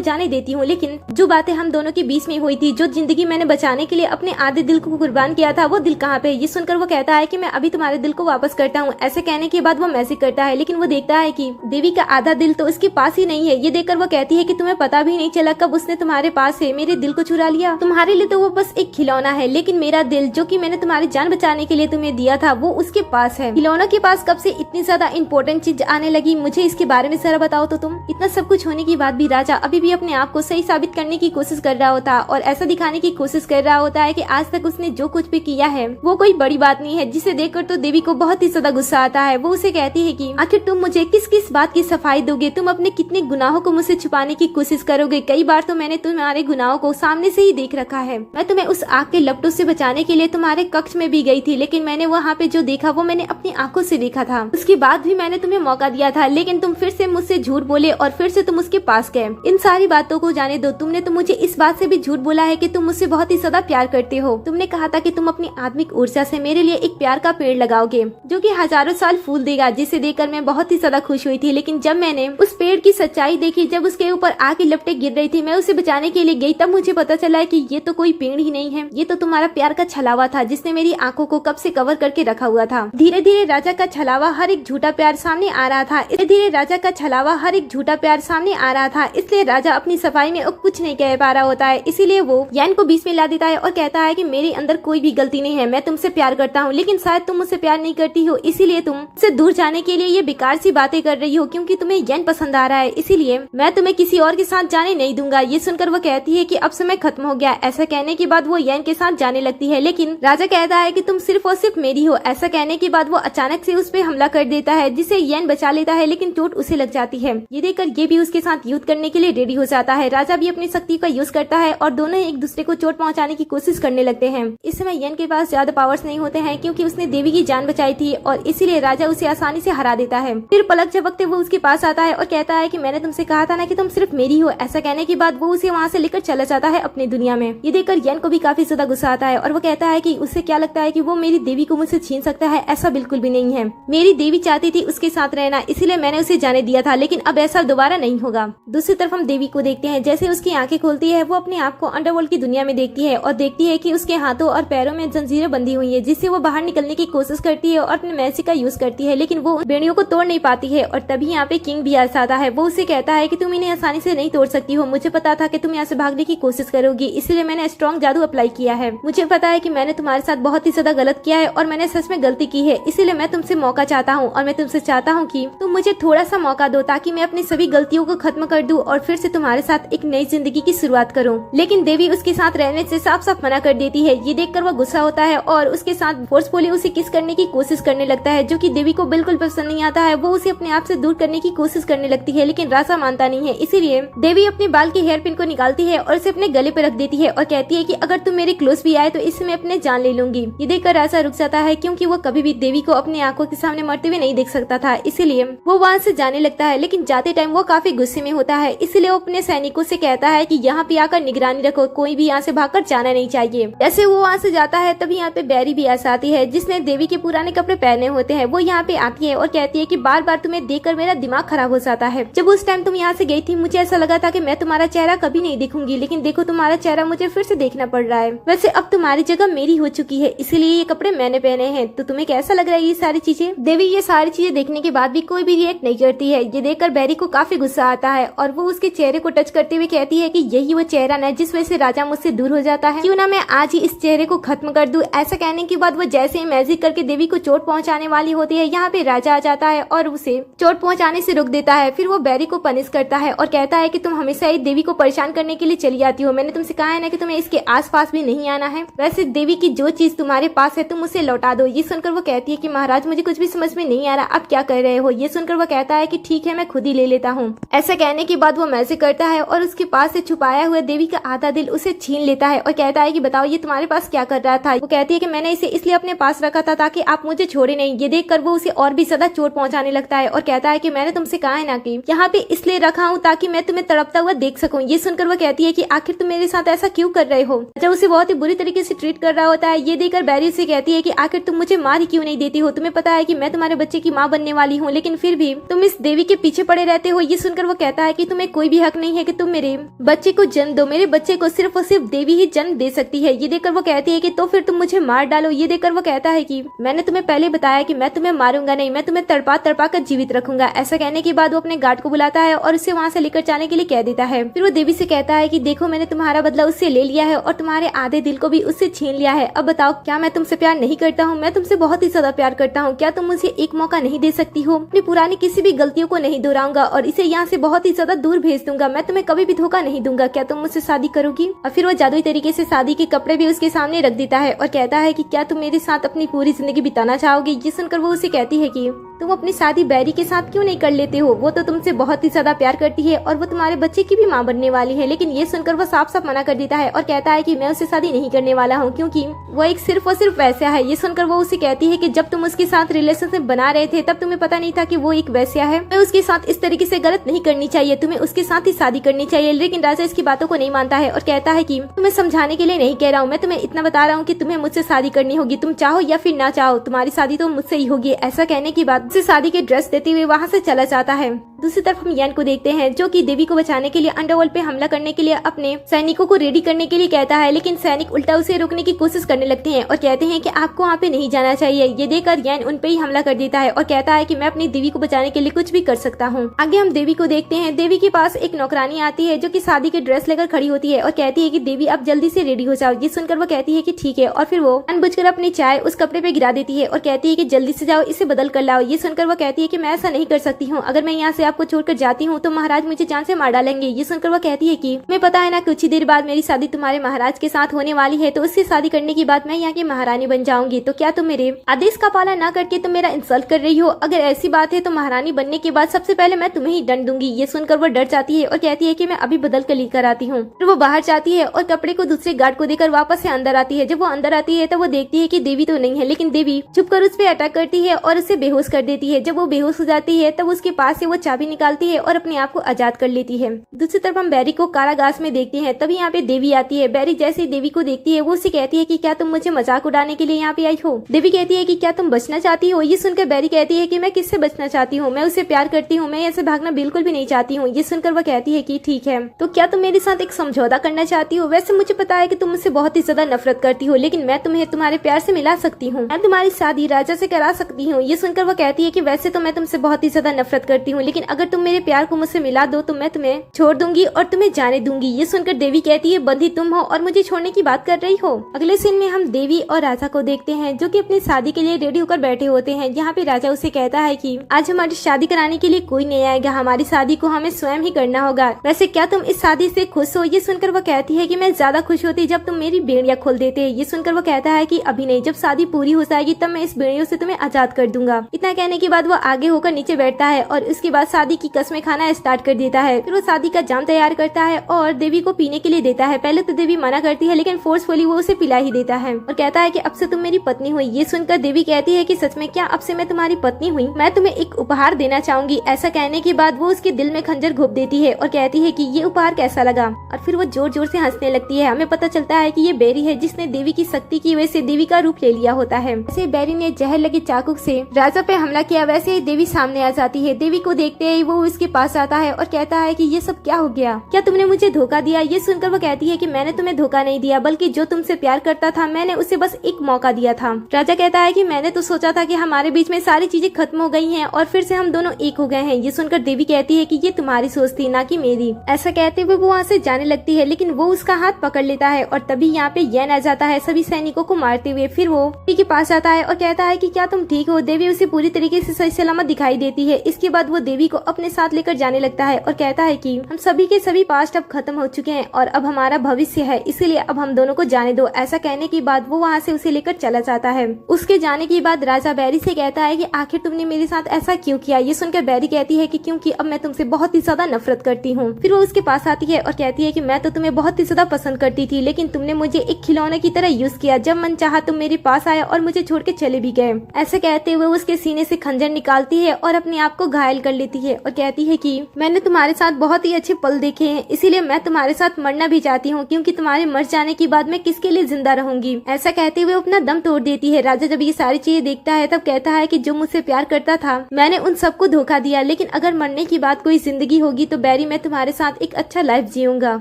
जाने देती हूँ, लेकिन जो बातें हम दोनों के बीच में हुई थी, जो जिंदगी मैंने बचाने के लिए अपने आधे दिल को कुर्बान किया था, वो दिल कहाँ पे? ये सुनकर वो कहता है कि मैं अभी तुम्हारे दिल को वापस करता हूँ। ऐसे कहने के बाद वो मैसेज करता है, लेकिन वो देखता है कि देवी का आधा दिल तो उसके पास ही नहीं है। ये देखकर वो कहती है कि तुम्हें पता भी नहीं चला कब उसने तुम्हारे पास है मेरे दिल को चुरा लिया। तुम्हारे लिए तो वो बस एक खिलौना है, लेकिन मेरा दिल जो कि मैंने तुम्हारी जान बचाने के लिए तुम्हें दिया था वो उसके पास है। खिलौनों के पास कब से इतनी ज्यादा इंपॉर्टेंट चीज आने लगी, मुझे इसके बारे में जरा बताओ तो तुम। इतना सब कुछ होने के बाद भी राजा अभी भी अपने आप को सही साबित करने की कोशिश कर रहा होता और ऐसा दिखाने की कोशिश कर रहा होता है कि आज तक उसने जो कुछ भी किया है वो कोई बड़ी बात नहीं है, जिसे देखकर तो देवी को बहुत ही ज्यादा गुस्सा आता है। वो उसे कहती है कि आखिर तुम मुझे किस किस बात की सफाई दोगे, तुम अपने कितने गुनाहों को मुझसे छुपाने की कोशिश करोगे। कई बार तो मैंने तुम्हारे गुनाहों को सामने से ही देख रखा है। मैं तुम्हें उस आग के लपटों से बचाने के लिए तुम्हारे कक्ष में भी गई थी, लेकिन मैंने वहाँ पे जो देखा वो मैंने अपनी आंखों से देखा था। उसके बाद भी मैंने तुम्हें मौका दिया था, लेकिन तुम फिर से मुझसे झूठ बोले और फिर से तुम उसके पास गए। इन सारी बातों को जाने दो, तुमने तो मुझे इस बात से भी झूठ बोला है कि तुम मुझसे बहुत ही ज्यादा प्यार करते हो। तुमने कहा था कि तुम अपनी आत्मिक ऊर्जा से मेरे लिए एक प्यार का पेड़ लगाओगे जो कि हजारों साल फूल देगा, जिसे देखकर मैं बहुत ही ज्यादा खुश हुई थी। लेकिन जब मैंने उस पेड़ की सच्चाई देखी, जब उसके ऊपर आग की लपटें गिर रही थी, मैं उसे बचाने के लिए गई, तब मुझे पता चला कि ये तो कोई पेड़ ही नहीं है, ये तो तुम्हारा प्यार का छलावा था जिसने मेरी आंखों को कब से कवर करके रखा हुआ था। धीरे धीरे राजा का छलावा हर एक झूठा प्यार सामने आ रहा था। धीरे राजा का छलावा हर एक झूठा प्यार सामने आ रहा था, इसलिए राजा अपनी सफाई में कुछ नहीं कह पा रहा होता है। इसीलिए वो यान को बीच में ला देता है और कहता है कि मेरे अंदर कोई भी गलती नहीं है, मैं तुमसे प्यार करता हूँ, लेकिन शायद तुम मुझसे प्यार नहीं करती हो, इसीलिए तुम मुझसे दूर जाने के लिए ये बेकार सी बातें कर रही हो, क्योंकि तुम्हें यन पसंद आ रहा है, इसीलिए मैं तुम्हें किसी और के साथ जाने नहीं दूंगा। ये सुनकर वो कहती है कि अब समय खत्म हो गया। ऐसा कहने के बाद वो यन के साथ जाने लगती है, लेकिन राजा कहता है कि तुम सिर्फ और सिर्फ मेरी हो। ऐसा कहने के बाद वो अचानक से उस पे हमला कर देता है, जिसे यन बचा लेता है, लेकिन चोट उसे लग जाती है। ये देखकर ये भी उसके साथ युद्ध करने के लिए रेडी हो जाता है। राजा भी अपनी शक्ति का यूज करता है और दोनों एक दूसरे को चोट पहुंचाने की कोशिश करने लगते हैं। इस समय यन के पास ज्यादा पावर्स नहीं होते हैं, क्योंकि उसने देवी की जान बचाई थी और इसीलिए राजा उसे आसानी से हरा देता है। फिर पलक झपकते वो उसके पास आता है और कहता है कि मैंने तुमसे कहा था ना कि तुम सिर्फ मेरी हो। ऐसा कहने के बाद वो उसे वहाँ से लेकर चला जाता है अपनी दुनिया में। ये देखकर यन को भी काफी ज्यादा गुस्सा आता है और वो कहता है कि उसे क्या लगता है कि वो मेरी देवी को मुझसे छीन सकता है। ऐसा बिल्कुल भी नहीं है, मेरी देवी चाहती थी उसके साथ रहना, इसीलिए मैंने उसे जाने दिया था, लेकिन अब ऐसा दोबारा नहीं होगा। दूसरी तरफ हम देवी को देखते हैं, जैसे उसकी आंखें खुलती है वो अपने आप को अंडरवर्ल्ड की दुनिया में देखती है और देखती है कि उसके हाथों और पैरों में जंजीरें बंधी हुई है, जिससे वो बाहर निकलने की कोशिश करती है और अपने मैजिक का यूज करती है, लेकिन वो बेड़ियों को तोड़ नहीं पाती है। और तभी यहाँ पे किंग भी आ जाता है। वो उसे कहता है कि तुम इन्हें आसानी से नहीं तोड़ सकती हो, मुझे पता था कि तुम यहाँ से भागने की कोशिश करोगी, इसलिए मैंने स्ट्रॉन्ग जादू अप्लाई किया है। मुझे पता है कि मैंने तुम्हारे साथ बहुत ही ज्यादा गलत किया है और मैंने सच में गलती की है, इसीलिए मैं तुमसे मौका चाहता हूँ और मैं तुमसे चाहता हूँ कि तुम मुझे थोड़ा सा मौका दो, ताकि मैं अपनी सभी गलतियों को खत्म कर दूं और फिर से तुम्हारे साथ एक नई जिंदगी की शुरुआत करूं। लेकिन देवी उसके साथ रहने से साफ साफ मना कर देती है। ये देखकर वो गुस्सा होता है और उसके साथ फोर्सफुली उसे किस करने की कोशिश करने लगता है, जो कि देवी को बिल्कुल पसंद नहीं आता है। वो उसे अपने आप से दूर करने की कोशिश करने लगती है, लेकिन राजा मानता नहीं है। इसीलिए देवी अपने बाल के हेयर पिन को निकालती है और इसे अपने गले पे रख देती है और कहती है कि अगर तुम मेरे क्लोज भी आए तो इससे मैं अपने जान ले लूंगी। ये देखकर राजा रुक जाता है, क्योंकि वो कभी भी देवी को अपनी आंखों के सामने मरते हुए नहीं देख सकता था, इसीलिए वो वहाँ से जाने लगता है। लेकिन जाते टाइम वो काफी गुस्से में होता है, इसलिए वो अपने सैनिकों से कहता है कि यहाँ पे आकर निगरानी रखो, कोई भी यहाँ से भागकर जाना नहीं चाहिए। जैसे वो वहाँ से जाता है तभी यहाँ पे बैरी भी ऐसा आती है, जिसने देवी के पुराने कपड़े पहने होते हैं। वो यहाँ पे आती है और कहती है कि बार बार तुम्हें देखकर मेरा दिमाग खराब हो जाता है। जब उस टाइम तुम यहाँ से गई थी मुझे ऐसा लगा था कि मैं तुम्हारा चेहरा कभी नहीं देखूंगी, लेकिन देखो तुम्हारा चेहरा मुझे फिर से देखना पड़ रहा है। वैसे अब तुम्हारी जगह मेरी हो चुकी है, इसीलिए ये कपड़े मैंने पहने हैं। तो तुम्हें कैसा लग रहा है ये सारी चीजें? देवी ये सारी चीजें देखने के बाद भी कोई भी रिएक्ट नहीं करती है। ये देखकर बैरी को काफी गुस्सा आता है और वो उसके चेहरे को टच करते हुए कहती है कि यही वो चेहरा है जिस वजह से राजा मुझसे दूर हो जाता है, क्यों ना मैं आज ही इस चेहरे को खत्म कर दूं। ऐसा कहने के बाद वो जैसे ही मैजिक करके देवी को चोट पहुंचाने वाली होती है, यहाँ पे राजा आ जाता है और उसे चोट पहुंचाने से रोक देता है। फिर वो बैरी को पनिश करता है और कहता है कि तुम हमेशा ही देवी को परेशान करने के लिए चली जाती हो, मैंने तुमसे कहा है ना कि तुम्हें इसके आसपास भी नहीं आना है। वैसे देवी की जो चीज तुम्हारे पास है तुम उसे लौटा दो। ये सुनकर वो कहती है कि महाराज मुझे कुछ भी समझ में नहीं आ रहा, आप क्या कह रहे हो? ये सुनकर वो कहता है कि ठीक ठीक है मैं खुद ही ले लेता हूँ। ऐसा कहने के बाद वो मैजिक करता है और उसके पास से छुपाया हुआ देवी का आधा दिल उसे छीन लेता है और कहता है कि बताओ ये तुम्हारे पास क्या कर रहा था। वो कहती है कि मैंने इसे इसलिए अपने पास रखा था ताकि आप मुझे छोड़े नहीं। ये देखकर वो उसे और भी ज्यादा चोट पहुंचाने लगता है और कहता है कि मैंने तुमसे कहा है ना कि यहाँ पे इसलिए रखा हूँ ताकि मैं तुम्हें तड़पता हुआ देख सकूं। ये सुनकर वो कहती है कि आखिर तुम मेरे साथ ऐसा क्यों कर रहे हो। जब उसे बहुत ही बुरी तरीके से ट्रीट कर रहा होता है। ये देखकर बैरी से कहती है कि आखिर तुम मुझे मार ही क्यों नहीं देती हो। तुम्हें पता है कि मैं तुम्हारे बच्चे की माँ बनने वाली हूँ, लेकिन फिर भी तुम इस देवी के पीछे पड़े रहते हो। ये सुनकर वो कहता है कि तुम्हें कोई भी हक नहीं है कि तुम मेरे बच्चे को जन्म दो। मेरे बच्चे को सिर्फ और सिर्फ देवी ही जन्म दे सकती है। ये देखकर वो कहती है कि तो फिर तुम मुझे मार डालो। ये देखकर वो कहता है कि मैंने तुम्हें पहले बताया कि मैं तुम्हें मारूंगा नहीं, मैं तुम्हें तड़पा तड़पा कर जीवित रखूंगा। ऐसा कहने के बाद वो अपने गार्ड को बुलाता है और उसे वहाँ से लेकर जाने के लिए कह देता है। फिर वो देवी से कहता है कि देखो मैंने तुम्हारा बदला उससे ले लिया है और तुम्हारे आधे दिल को भी उससे छीन लिया है। अब बताओ क्या मैं तुमसे प्यार नहीं करता हूँ? मैं तुमसे बहुत ही ज्यादा प्यार करता हूँ। क्या तुम मुझे एक मौका नहीं दे सकती हो? अपनी पुरानी किसी भी गलतियों को नहीं दोहराऊंगा और इसे यहाँ से बहुत ही ज्यादा दूर भेज दूंगा। मैं तुम्हें कभी भी धोखा नहीं दूंगा। क्या तुम मुझसे शादी करोगी? और फिर वो जादुई तरीके से शादी के कपड़े भी उसके सामने रख देता है और कहता है कि क्या तुम मेरे साथ अपनी पूरी जिंदगी बिताना चाहोगे? ये सुनकर वो उसे कहती है कि तुम अपनी शादी बैरी के साथ क्यों नहीं कर लेते हो? वो तो तुमसे बहुत ही ज्यादा प्यार करती है और वो तुम्हारे बच्चे की भी माँ बनने वाली है। लेकिन ये सुनकर वो साफ साफ मना कर देता है और कहता है कि मैं उससे शादी नहीं करने वाला हूँ क्योंकि वो एक सिर्फ और सिर्फ वैश्या है। ये सुनकर वो उसे कहती है कि जब तुम उसके साथ रिलेशनशिप बना रहे थे तब तुम्हें पता नहीं था कि वो एक वैश्या है। मैं उसके साथ इस तरीके से गलत नहीं करनी चाहिए, तुम्हें उसके साथ ही शादी करनी चाहिए। लेकिन राजा इसकी बातों को नहीं मानता है और कहता है कि तुम्हें समझाने के लिए नहीं कह रहा हूँ, मैं तुम्हें इतना बता रहा हूँ कि तुम्हें मुझसे शादी करनी होगी। तुम चाहो या फिर ना चाहो तुम्हारी शादी तो मुझसे ही होगी। ऐसा कहने के बाद उसे शादी के ड्रेस देते हुए वहाँ से चला जाता है। दूसरी तरफ हम यन को देखते हैं जो कि देवी को बचाने के लिए अंडरवर्ल्ड पे हमला करने के लिए अपने सैनिकों को रेडी करने के लिए कहता है, लेकिन सैनिक उल्टा उसे रोकने की कोशिश करने लगते हैं और कहते हैं कि आपको वहाँ पे नहीं जाना चाहिए। ये देखकर यन उन पे ही हमला कर देता है और कहता है कि मैं अपनी देवी को बचाने के लिए कुछ भी कर सकता हूँ। आगे हम देवी को देखते हैं। देवी के पास एक नौकरानी आती है जो कि शादी के ड्रेस लेकर खड़ी होती है और कहती है कि देवी आप जल्दी से रेडी हो जाओ। ये सुनकर वो कहती है कि ठीक है और फिर वो अनबुझकर अपनी चाय उस कपड़े पे गिरा देती है और कहती है कि जल्दी से जाओ, इसे बदल कर लाओ। ये सुनकर वो कहती है कि मैं ऐसा नहीं कर सकती हूँ, अगर मैं यहाँ से आपको छोड़कर जाती हूँ तो महाराज मुझे जान से मार डालेंगे। ये सुनकर वो कहती है कि मैं पता है ना कुछ ही देर बाद मेरी शादी तुम्हारे महाराज के साथ होने वाली है, तो उससे शादी करने के बाद मैं यहाँ की महारानी बन जाऊंगी। तो क्या तुम मेरे आदेश का पालन न करके तुम मेरा इंसल्ट कर रही हो? अगर ऐसी बात है तो महारानी बनने के बाद सबसे पहले मैं तुम्हें ही दंड दूंगी। ये सुनकर वो डर जाती है और कहती है कि मैं अभी बदल कर लेकर आती हूँ। फिर वो बाहर जाती है और कपड़े को दूसरे गार्ड को देकर वापस से अंदर आती है। जब वो अंदर आती है तब वो देखती है कि देवी तो नहीं है, लेकिन देवी छुपकर उस पर अटैक करती है और उसे बेहोश कर देती है। जब वो बेहोश हो जाती है तब उसके पास से वो चाबी निकालती है और अपने आप को आजाद कर लेती है। दूसरी तरफ हम बैरी को कारागार में देखते हैं। तभी यहाँ पे देवी आती है। बैरी जैसे ही देवी को देखती है वो उसे कहती है कि क्या तुम मुझे मजाक उड़ाने के लिए यहाँ पे आई हो? देवी कहती है कि क्या तुम बचना चाहती हो? ये सुनकर बैरी कहती है कि मैं किससे बचना चाहती हूँ, मैं उसे प्यार करती हूँ, मैं ऐसे भागना बिल्कुल भी नहीं चाहती हूँ। ये सुनकर वो कहती है कि ठीक है, तो क्या तुम मेरे साथ एक समझौता करना चाहती हो? वैसे मुझे पता है कि तुम मुझसे बहुत ही ज्यादा नफरत करती हो, लेकिन मैं तुम्हें तुम्हारे प्यार से मिला सकती हूँ, मैं तुम्हारी शादी राजा से करा सकती हूँ। ये सुनकर वो कहती है कि वैसे तो मैं तुमसे बहुत ही ज्यादा नफरत करती हूँ, लेकिन अगर तुम मेरे प्यार को मुझसे मिला दो तो मैं तुम्हें छोड़ दूंगी और तुम्हें जाने दूंगी। ये सुनकर देवी कहती है बंदी तुम हो और मुझे छोड़ने की बात कर रही हो। अगले सीन में हम देवी और राजा को देखते हैं जो कि अपनी शादी के लिए रेडी होकर बैठे होते हैं। यहाँ पे राजा उसे कहता है कि आज हमारी शादी कराने के लिए कोई नहीं आएगा, हमारी शादी को हमें स्वयं ही करना होगा। वैसे क्या तुम इस शादी से खुश हो? ये सुनकर वो कहती है कि मैं ज्यादा खुश होती जब तुम मेरी बेड़ियां खोल देते। ये सुनकर वो कहता है कि अभी नहीं, जब शादी पूरी हो जाएगी तब मैं इस बेड़ियों से तुम्हें आजाद कर दूंगा। इतना कहने के बाद वो आगे होकर नीचे बैठता है और उसके बाद शादी की कसमें खाना स्टार्ट कर देता है। फिर वो शादी का जाम तैयार करता है और देवी को पीने के लिए देता है। पहले तो देवी मना करती है लेकिन फोर्सफुली वो उसे पिला ही देता है और कहता है कि अब से तुम मेरी पत्नी हुई। ये सुनकर देवी कहती है कि सच में क्या अब से मैं तुम्हारी पत्नी हुई? मैं तुम्हें एक उपहार देना चाहूंगी। ऐसा कहने के बाद वो उसके दिल में खंजर घोप देती है और कहती है कि ये उपहार कैसा लगा, और फिर वो जोर जोर से हंसने लगती है। हमें पता चलता है कि ये बैरी है जिसने देवी की शक्ति की वजह से देवी का रूप ले लिया होता है। जैसे बैरी ने जहर लगे चाकू से राजा पे हमला किया वैसे ही देवी सामने आ जाती है। देवी को देखते ही वो उसके पास आता है और कहता है कि ये सब क्या हो गया, क्या तुमने मुझे धोखा दिया? ये सुनकर वो कहती है कि मैंने तुम्हें धोखा नहीं दिया, बल्कि जो तुमसे प्यार करता था मैंने उसे बस एक मौका दिया था। राजा कहता है कि मैंने तो सोचा था कि हमारे बीच में सारी चीजें खत्म हो गई हैं और फिर से हम दोनों एक हो गए हैं। ये सुनकर देवी कहती है कि ये तुम्हारी सोच थी ना कि मेरी। ऐसा कहते हुए वो वहाँ से जाने लगती है लेकिन वो उसका हाथ पकड़ लेता है और तभी यहाँ पे यन आ जाता है सभी सैनिकों को मारते हुए। फिर वो देवी के पास आता है और कहता है कि क्या तुम ठीक हो? देवी उसे पूरी तरीके से सही सलामत दिखाई देती है। इसके बाद वो देवी को को अपने साथ लेकर जाने लगता है और कहता है कि हम सभी के सभी पास्ट अब खत्म हो चुके हैं और अब हमारा भविष्य है, इसीलिए अब हम दोनों को जाने दो। ऐसा कहने के बाद वो वहाँ से उसे लेकर चला जाता है। उसके जाने के बाद राजा बैरी से कहता है कि आखिर तुमने मेरे साथ ऐसा क्यों किया। ये सुनकर बैरी कहती है कि क्योंकि अब मैं तुमसे बहुत ही ज्यादा नफरत करती हूँ। फिर वो उसके पास आती है और कहती है कि मैं तो तुम्हें बहुत ही ज्यादा पसंद करती थी, लेकिन तुमने मुझे एक खिलौने की तरह यूज किया। जब मन चाहा तुम मेरे पास आए और मुझे छोड़ के चले भी गए। ऐसे कहते हुए उसके सीने से खंजर निकालती है और अपने आप को घायल कर लेती है और कहती है कि मैंने तुम्हारे साथ बहुत ही अच्छे पल देखे हैं, इसीलिए मैं तुम्हारे साथ मरना भी चाहती हूँ, क्योंकि तुम्हारे मर जाने के बाद मैं किसके लिए जिंदा रहूंगी। ऐसा कहते हुए अपना दम तोड़ देती है। राजा जब ये सारी चीजें देखता है तब कहता है कि जो मुझसे प्यार करता था मैंने उन सबको धोखा दिया, लेकिन अगर मरने की बात कोई जिंदगी होगी तो बैरी मैं तुम्हारे साथ एक अच्छा लाइफ जीऊंगा।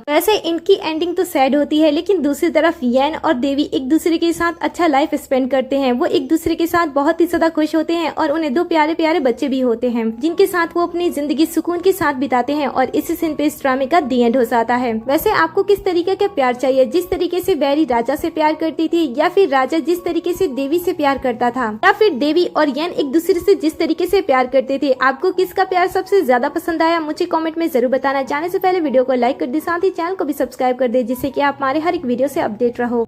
वैसे इनकी एंडिंग तो सैड होती है, लेकिन दूसरी तरफ येन और देवी एक दूसरे के साथ अच्छा लाइफ स्पेंड करते हैं। वो एक दूसरे के साथ बहुत ही ज्यादा खुश होते हैं और उन्हें 2 प्यारे प्यारे बच्चे भी होते हैं, जिनके साथ वो अपनी जिंदगी सुकून के साथ बिताते हैं। और इसी सीन पे इस ड्रामे का दी एंड हो जाता है। वैसे आपको किस तरीके का प्यार चाहिए, जिस तरीके से बैरी राजा से प्यार करती थी, या फिर राजा जिस तरीके से देवी से प्यार करता था, या फिर देवी और येन एक दूसरे से जिस तरीके से प्यार करते थे। आपको किसका प्यार सबसे ज्यादा पसंद आया मुझे कमेंट में जरूर बताना। जाने से पहले वीडियो को लाइक कर दे, साथ ही चैनल को भी सब्सक्राइब कर दे, जिससे कि आप हमारे हर एक वीडियो से अपडेट रहो।